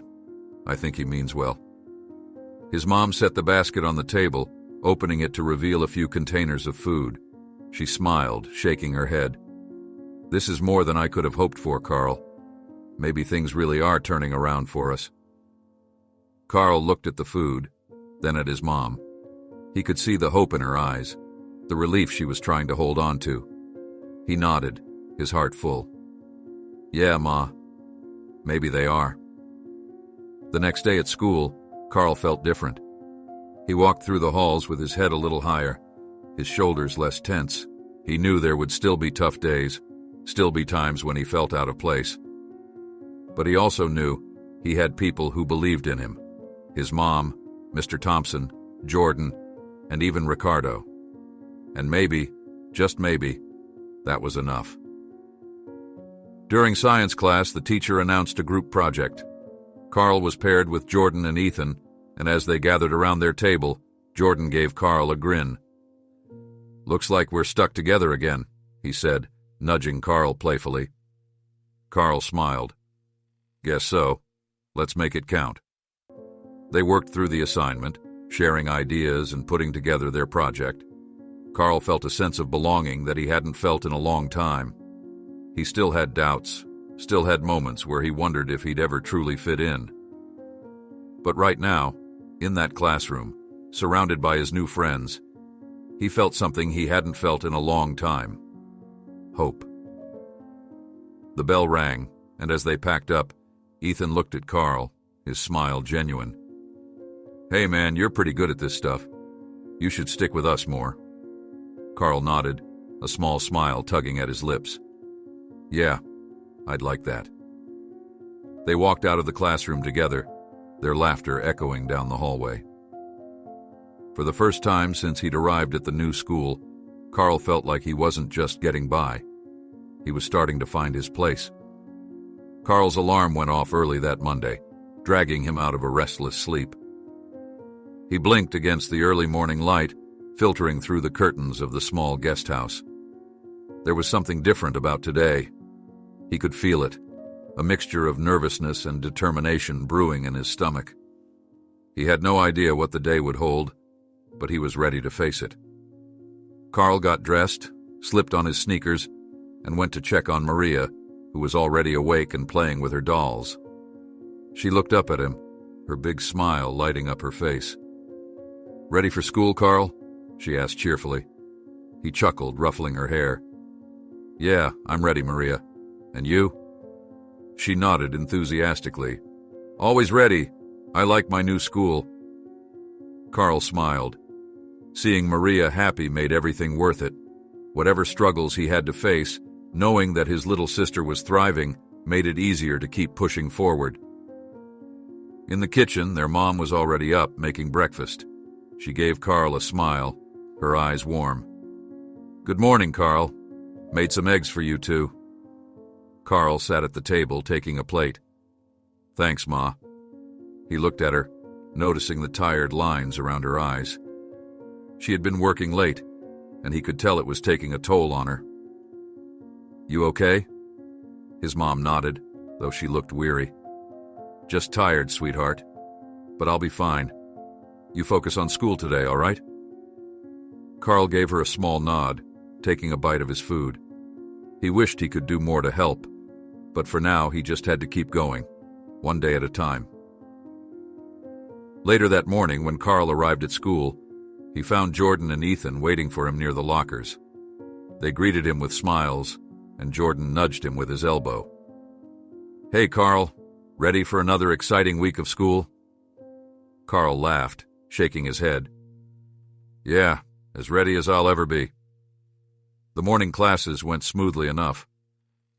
I think he means well. His mom set the basket on the table, opening it to reveal a few containers of food. She smiled, shaking her head. This is more than I could have hoped for, Carl. Maybe things really are turning around for us. Carl looked at the food, then at his mom. He could see the hope in her eyes, the relief she was trying to hold on to. He nodded, his heart full. Yeah, Ma. Maybe they are. The next day at school, Carl felt different. He walked through the halls with his head a little higher, his shoulders less tense. He knew there would still be tough days, still be times when he felt out of place. But he also knew he had people who believed in him. His mom, Mr. Thompson, Jordan, and even Ricardo. And maybe, just maybe, that was enough. During science class, the teacher announced a group project. Carl was paired with Jordan and Ethan, and as they gathered around their table, Jordan gave Carl a grin. Looks like we're stuck together again, he said, nudging Carl playfully. Carl smiled. Guess so. Let's make it count. They worked through the assignment, sharing ideas and putting together their project. Carl felt a sense of belonging that he hadn't felt in a long time. He still had doubts, still had moments where he wondered if he'd ever truly fit in. But right now, in that classroom, surrounded by his new friends, he felt something he hadn't felt in a long time. Hope. The bell rang, and as they packed up, Ethan looked at Carl, his smile genuine. Hey man, you're pretty good at this stuff. You should stick with us more. Carl nodded, a small smile tugging at his lips. Yeah, I'd like that. They walked out of the classroom together, their laughter echoing down the hallway. For the first time since he'd arrived at the new school, Carl felt like he wasn't just getting by. He was starting to find his place. Carl's alarm went off early that Monday, dragging him out of a restless sleep. He blinked against the early morning light, filtering through the curtains of the small guest house. There was something different about today. He could feel it, a mixture of nervousness and determination brewing in his stomach. He had no idea what the day would hold, but he was ready to face it. Carl got dressed, slipped on his sneakers, and went to check on Maria, who was already awake and playing with her dolls. She looked up at him, her big smile lighting up her face. Ready for school, Carl? She asked cheerfully. He chuckled, ruffling her hair. Yeah, I'm ready, Maria. And you? She nodded enthusiastically. Always ready. I like my new school. Carl smiled. Seeing Maria happy made everything worth it. Whatever struggles he had to face, knowing that his little sister was thriving made it easier to keep pushing forward. In the kitchen, their mom was already up, making breakfast. She gave Carl a smile, her eyes warm. Good morning, Carl. Made some eggs for you, too. Carl sat at the table, taking a plate. Thanks, Ma. He looked at her, noticing the tired lines around her eyes. She had been working late, and he could tell it was taking a toll on her. You okay? His mom nodded, though she looked weary. Just tired, sweetheart. But I'll be fine. You focus on school today, all right? Carl gave her a small nod, taking a bite of his food. He wished he could do more to help, But for now, he just had to keep going, one day at a time. Later that morning, when Carl arrived at school, he found Jordan and Ethan waiting for him near the lockers. They greeted him with smiles, and Jordan nudged him with his elbow. "Hey, Carl, ready for another exciting week of school?" Carl laughed, shaking his head. "Yeah, as ready as I'll ever be." The morning classes went smoothly enough.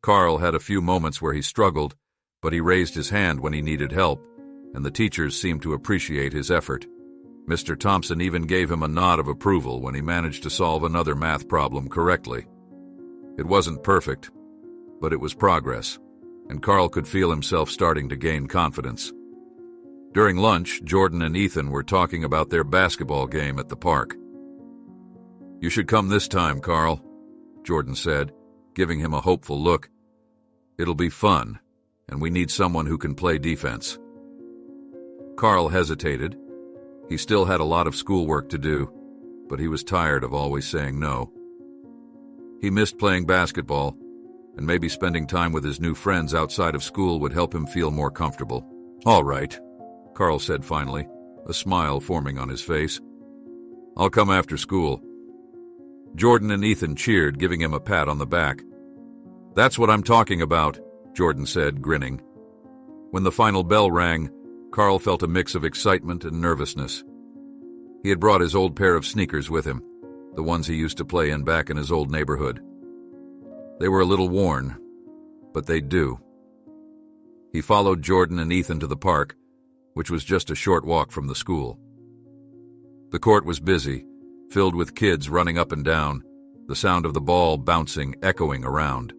Carl had a few moments where he struggled, but he raised his hand when he needed help, and the teachers seemed to appreciate his effort. Mr. Thompson even gave him a nod of approval when he managed to solve another math problem correctly. It wasn't perfect, but it was progress, and Carl could feel himself starting to gain confidence. During lunch, Jordan and Ethan were talking about their basketball game at the park. "You should come this time, Carl," Jordan said, giving him a hopeful look. "It'll be fun, and we need someone who can play defense." Carl hesitated. He still had a lot of schoolwork to do, but he was tired of always saying no. He missed playing basketball, and maybe spending time with his new friends outside of school would help him feel more comfortable. "All right," Carl said finally, a smile forming on his face. "I'll come after school." Jordan and Ethan cheered, giving him a pat on the back. "That's what I'm talking about," Jordan said, grinning. When the final bell rang, Carl felt a mix of excitement and nervousness. He had brought his old pair of sneakers with him, the ones he used to play in back in his old neighborhood. They were a little worn, but they'd do. He followed Jordan and Ethan to the park, which was just a short walk from the school. The court was busy, filled with kids running up and down, the sound of the ball bouncing, echoing around.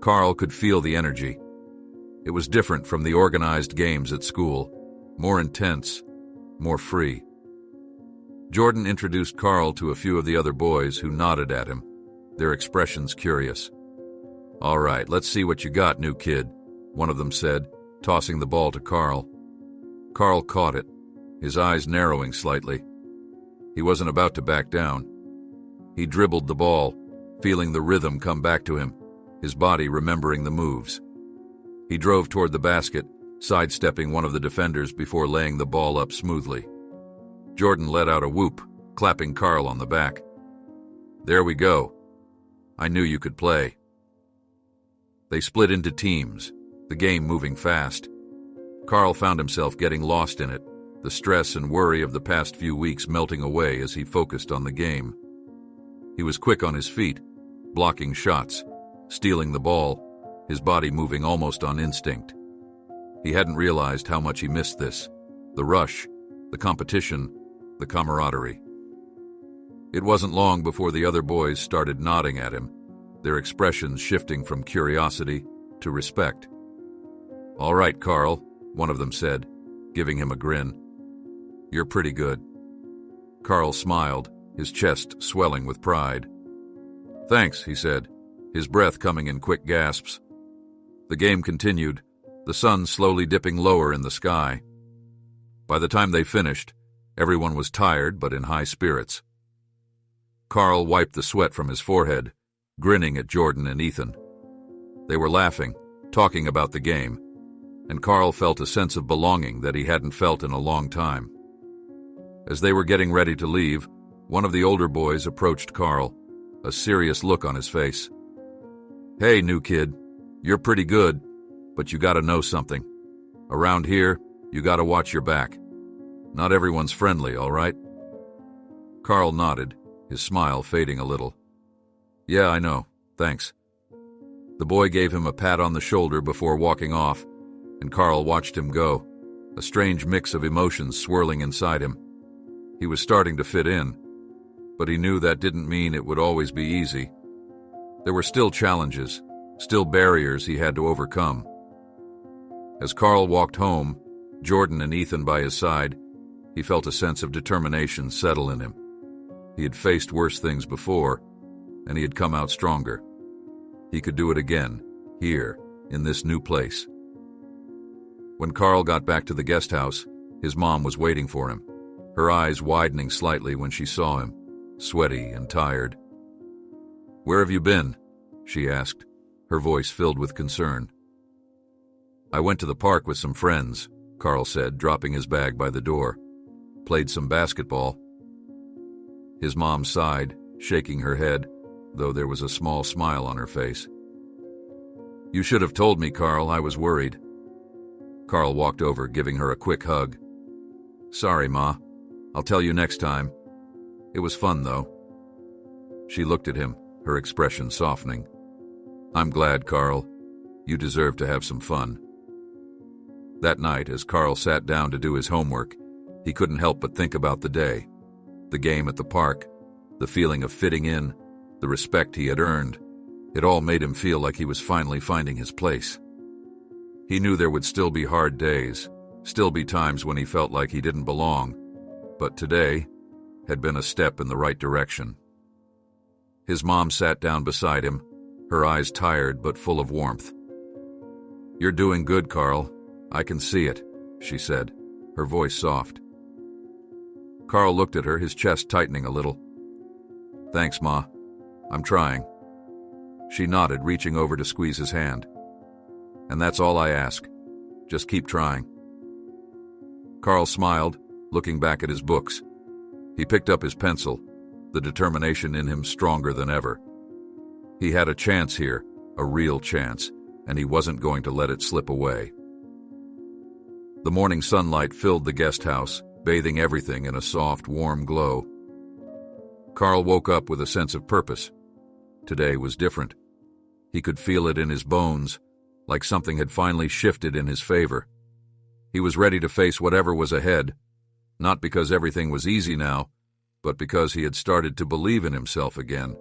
Carl could feel the energy. It was different from the organized games at school, more intense, more free. Jordan introduced Carl to a few of the other boys who nodded at him, their expressions curious. "All right, let's see what you got, new kid," one of them said, tossing the ball to Carl. Carl caught it, his eyes narrowing slightly. He wasn't about to back down. He dribbled the ball, feeling the rhythm come back to him, his body remembering the moves. He drove toward the basket, sidestepping one of the defenders before laying the ball up smoothly. Jordan let out a whoop, clapping Carl on the back. "There we go. I knew you could play." They split into teams, the game moving fast. Carl found himself getting lost in it, the stress and worry of the past few weeks melting away as he focused on the game. He was quick on his feet, blocking shots, stealing the ball, his body moving almost on instinct. He hadn't realized how much he missed this, the rush, the competition, the camaraderie. It wasn't long before the other boys started nodding at him, their expressions shifting from curiosity to respect. "All right, Carl," one of them said, giving him a grin. "You're pretty good." Carl smiled, his chest swelling with pride. "Thanks," he said, his breath coming in quick gasps. The game continued, the sun slowly dipping lower in the sky. By the time they finished, everyone was tired but in high spirits. Carl wiped the sweat from his forehead, grinning at Jordan and Ethan. They were laughing, talking about the game, and Carl felt a sense of belonging that he hadn't felt in a long time. As they were getting ready to leave, one of the older boys approached Carl, a serious look on his face. "Hey, new kid, you're pretty good, but you gotta know something. Around here, you gotta watch your back. Not everyone's friendly, all right?" Carl nodded, his smile fading a little. "Yeah, I know. Thanks." The boy gave him a pat on the shoulder before walking off, and Carl watched him go, a strange mix of emotions swirling inside him. He was starting to fit in, but he knew that didn't mean it would always be easy. There were still challenges, still barriers he had to overcome. As Carl walked home, Jordan and Ethan by his side, he felt a sense of determination settle in him. He had faced worse things before, and he had come out stronger. He could do it again, here, in this new place. When Carl got back to the guest house, his mom was waiting for him, her eyes widening slightly when she saw him, sweaty and tired. "Where have you been?" she asked. her voice filled with concern. "I went to the park with some friends," Carl said, dropping his bag by the door. "Played some basketball." His mom sighed, shaking her head, though there was a small smile on her face. "You should have told me, Carl. I was worried." Carl walked over, giving her a quick hug. "Sorry, Ma. I'll tell you next time. It was fun, though." She looked at him, her expression softening. "I'm glad, Carl. You deserve to have some fun." That night, as Carl sat down to do his homework, he couldn't help but think about the day. The game at the park, the feeling of fitting in, the respect he had earned. It all made him feel like he was finally finding his place. He knew there would still be hard days, still be times when he felt like he didn't belong, but today had been a step in the right direction. His mom sat down beside him, her eyes tired but full of warmth. "You're doing good, Carl. I can see it," she said, her voice soft. Carl looked at her, his chest tightening a little. "Thanks, Ma. I'm trying." She nodded, reaching over to squeeze his hand. "And that's all I ask. Just keep trying." Carl smiled, looking back at his books. He picked up his pencil, the determination in him stronger than ever. He had a chance here, a real chance, and he wasn't going to let it slip away. The morning sunlight filled the guest house, bathing everything in a soft, warm glow. Carl woke up with a sense of purpose. Today was different. He could feel it in his bones, like something had finally shifted in his favor. He was ready to face whatever was ahead, not because everything was easy now, but because he had started to believe in himself again.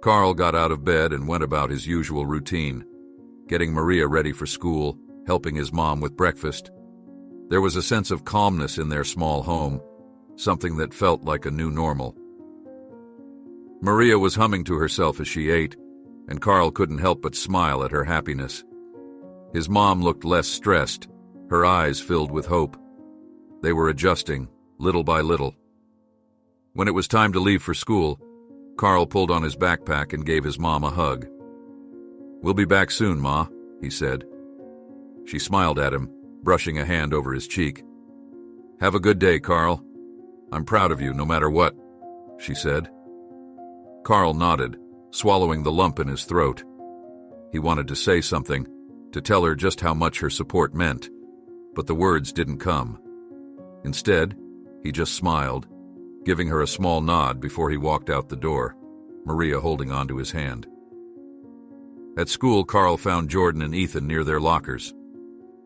Carl got out of bed and went about his usual routine, getting Maria ready for school, helping his mom with breakfast. There was a sense of calmness in their small home, something that felt like a new normal. Maria was humming to herself as she ate, and Carl couldn't help but smile at her happiness. His mom looked less stressed, her eyes filled with hope. They were adjusting, little by little. When it was time to leave for school, Carl pulled on his backpack and gave his mom a hug. "We'll be back soon, Ma," he said. She smiled at him, brushing a hand over his cheek. "Have a good day, Carl. I'm proud of you no matter what," she said. Carl nodded, swallowing the lump in his throat. He wanted to say something, to tell her just how much her support meant, but the words didn't come. Instead, he just smiled, giving her a small nod before he walked out the door, Maria holding onto his hand. At school, Carl found Jordan and Ethan near their lockers.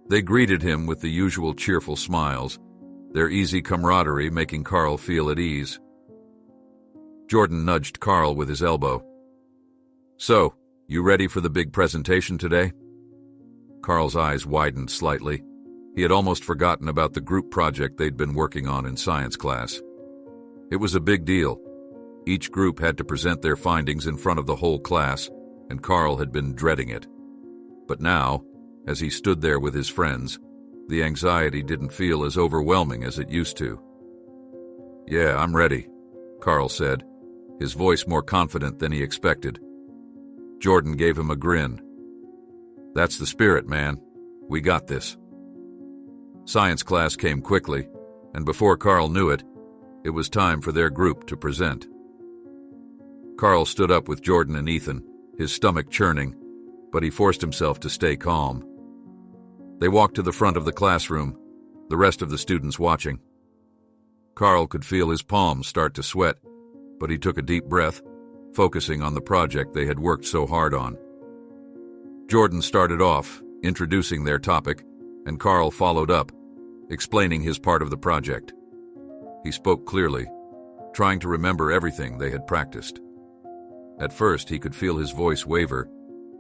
They greeted him with the usual cheerful smiles, their easy camaraderie making Carl feel at ease. Jordan nudged Carl with his elbow. "So, you ready for the big presentation today?" Carl's eyes widened slightly. He had almost forgotten about the group project they'd been working on in science class. It was a big deal. Each group had to present their findings in front of the whole class, and Carl had been dreading it. But now, as he stood there with his friends, the anxiety didn't feel as overwhelming as it used to. "Yeah, I'm ready," Carl said, his voice more confident than he expected. Jordan gave him a grin. "That's the spirit, man. We got this." Science class came quickly, and before Carl knew it, it was time for their group to present. Carl stood up with Jordan and Ethan, his stomach churning, but he forced himself to stay calm. They walked to the front of the classroom, the rest of the students watching. Carl could feel his palms start to sweat, but he took a deep breath, focusing on the project they had worked so hard on. Jordan started off, introducing their topic, and Carl followed up, explaining his part of the project. He spoke clearly, trying to remember everything they had practiced. At first, he could feel his voice waver,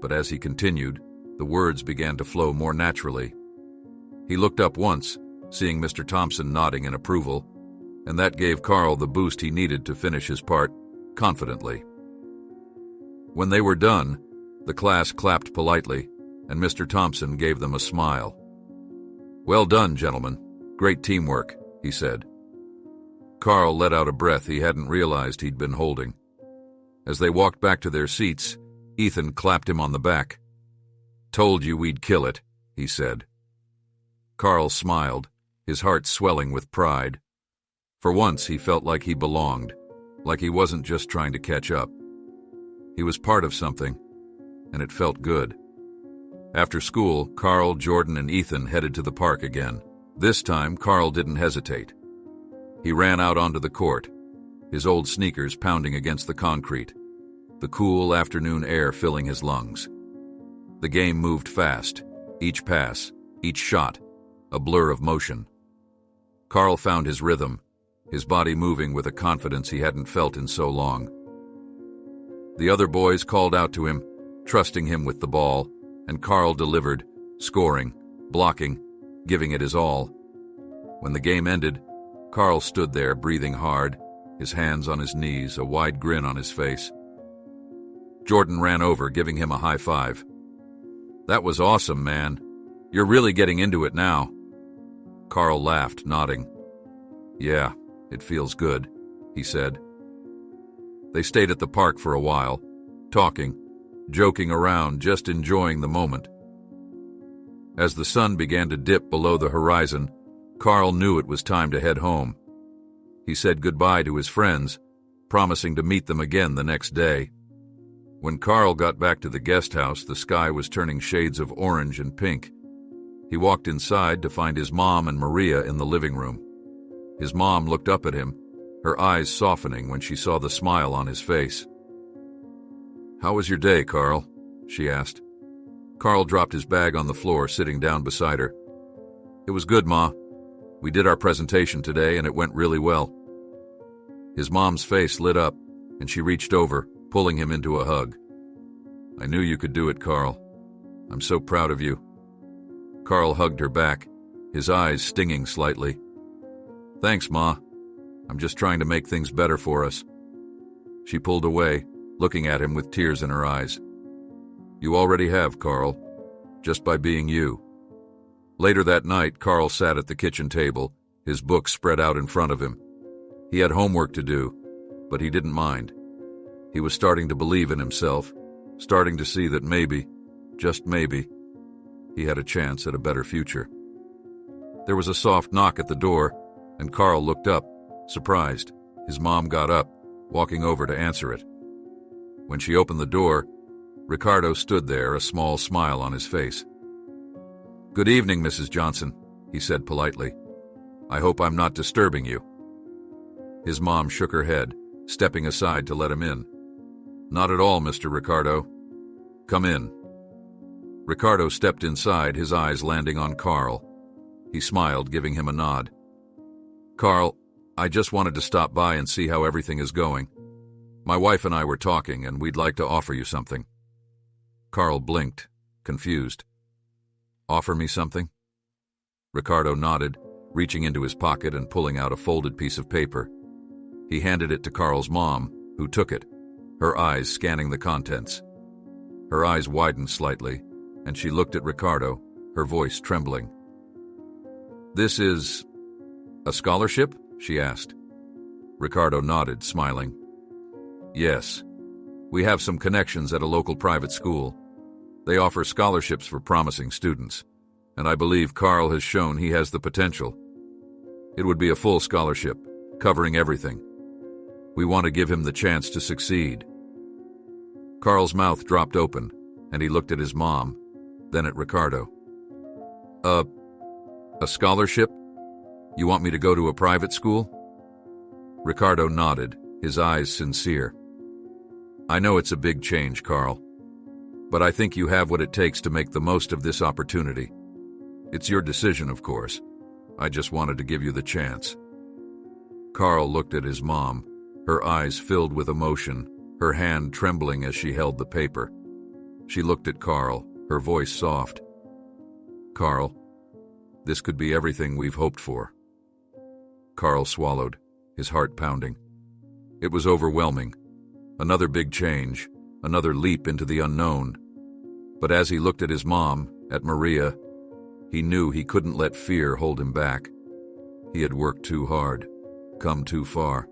but as he continued, the words began to flow more naturally. He looked up once, seeing Mr. Thompson nodding in approval, and that gave Carl the boost he needed to finish his part confidently. When they were done, the class clapped politely, and Mr. Thompson gave them a smile. "Well done, gentlemen. Great teamwork," he said. Carl let out a breath he hadn't realized he'd been holding. As they walked back to their seats, Ethan clapped him on the back. "Told you we'd kill it," he said. Carl smiled, his heart swelling with pride. For once he felt like he belonged, like he wasn't just trying to catch up. He was part of something, and it felt good. After school, Carl, Jordan, and Ethan headed to the park again. This time, Carl didn't hesitate. He ran out onto the court, his old sneakers pounding against the concrete, the cool afternoon air filling his lungs. The game moved fast, each pass, each shot, a blur of motion. Carl found his rhythm, his body moving with a confidence he hadn't felt in so long. The other boys called out to him, trusting him with the ball, and Carl delivered, scoring, blocking, giving it his all. When the game ended, Carl stood there breathing hard, his hands on his knees, a wide grin on his face. Jordan ran over, giving him a high five. "That was awesome, man. You're really getting into it now." Carl laughed, nodding. "Yeah, it feels good," he said. They stayed at the park for a while, talking, joking around, just enjoying the moment. As the sun began to dip below the horizon, Carl knew it was time to head home. He said goodbye to his friends, promising to meet them again the next day. When Carl got back to the guest house, the sky was turning shades of orange and pink. He walked inside to find his mom and Maria in the living room. His mom looked up at him, her eyes softening when she saw the smile on his face. "How was your day, Carl?" she asked. Carl dropped his bag on the floor, sitting down beside her. "It was good, Ma. We did our presentation today, and it went really well." His mom's face lit up, and she reached over, pulling him into a hug. "I knew you could do it, Carl. I'm so proud of you." Carl hugged her back, his eyes stinging slightly. "Thanks, Ma. I'm just trying to make things better for us." She pulled away, looking at him with tears in her eyes. "You already have, Carl, just by being you." Later that night, Carl sat at the kitchen table, his books spread out in front of him. He had homework to do, but he didn't mind. He was starting to believe in himself, starting to see that maybe, just maybe, he had a chance at a better future. There was a soft knock at the door, and Carl looked up, surprised. His mom got up, walking over to answer it. When she opened the door, Ricardo stood there, a small smile on his face. "Good evening, Mrs. Johnson," he said politely. "I hope I'm not disturbing you." His mom shook her head, stepping aside to let him in. "Not at all, Mr. Ricardo. Come in." Ricardo stepped inside, his eyes landing on Carl. He smiled, giving him a nod. "Carl, I just wanted to stop by and see how everything is going. My wife and I were talking, and we'd like to offer you something." Carl blinked, confused. "Offer me something?" Ricardo nodded, reaching into his pocket and pulling out a folded piece of paper. He handed it to Carl's mom, who took it, her eyes scanning the contents. Her eyes widened slightly, and she looked at Ricardo, her voice trembling. "This is a scholarship?" she asked. Ricardo nodded, smiling. "Yes. We have some connections at a local private school. They offer scholarships for promising students, and I believe Carl has shown he has the potential. It would be a full scholarship, covering everything. We want to give him the chance to succeed." Carl's mouth dropped open, and he looked at his mom, then at Ricardo. A scholarship? You want me to go to a private school?" Ricardo nodded, his eyes sincere. "I know it's a big change, Carl, but I think you have what it takes to make the most of this opportunity. It's your decision, of course. I just wanted to give you the chance." Carl looked at his mom, her eyes filled with emotion, her hand trembling as she held the paper. She looked at Carl, her voice soft. "Carl, this could be everything we've hoped for." Carl swallowed, his heart pounding. It was overwhelming. Another big change, another leap into the unknown. But as he looked at his mom, at Maria, he knew he couldn't let fear hold him back. He had worked too hard, come too far.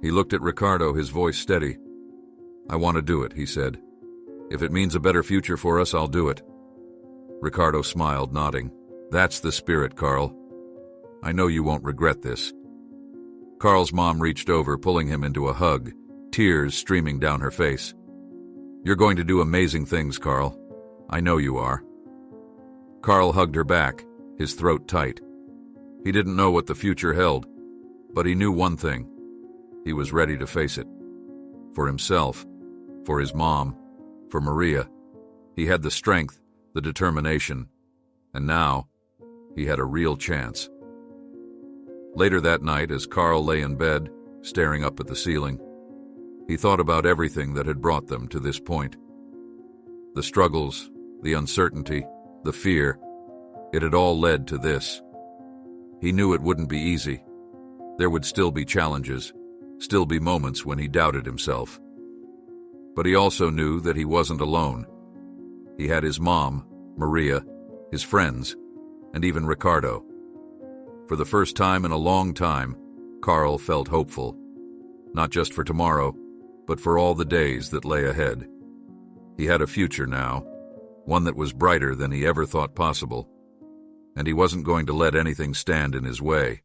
He looked at Ricardo, his voice steady. "I want to do it," he said. If it means a better future for us, I'll do it. Ricardo smiled, nodding. That's the spirit, Carl. I know you won't regret this. Carl's mom reached over, pulling him into a hug, tears streaming down her face. You're going to do amazing things, Carl. I know you are. Carl hugged her back, his throat tight. He didn't know what the future held, but he knew one thing. He was ready to face it. For himself, for his mom, for Maria. He had the strength, the determination, and now he had a real chance. Later that night, as Carl lay in bed, staring up at the ceiling, he thought about everything that had brought them to this point. The struggles, the uncertainty, the fear, it had all led to this. He knew it wouldn't be easy. There would still be challenges, still be moments when he doubted himself. But he also knew that he wasn't alone. He had his mom, Maria, his friends, and even Ricardo. For the first time in a long time, Carl felt hopeful, not just for tomorrow, but for all the days that lay ahead. He had a future now, one that was brighter than he ever thought possible, and he wasn't going to let anything stand in his way.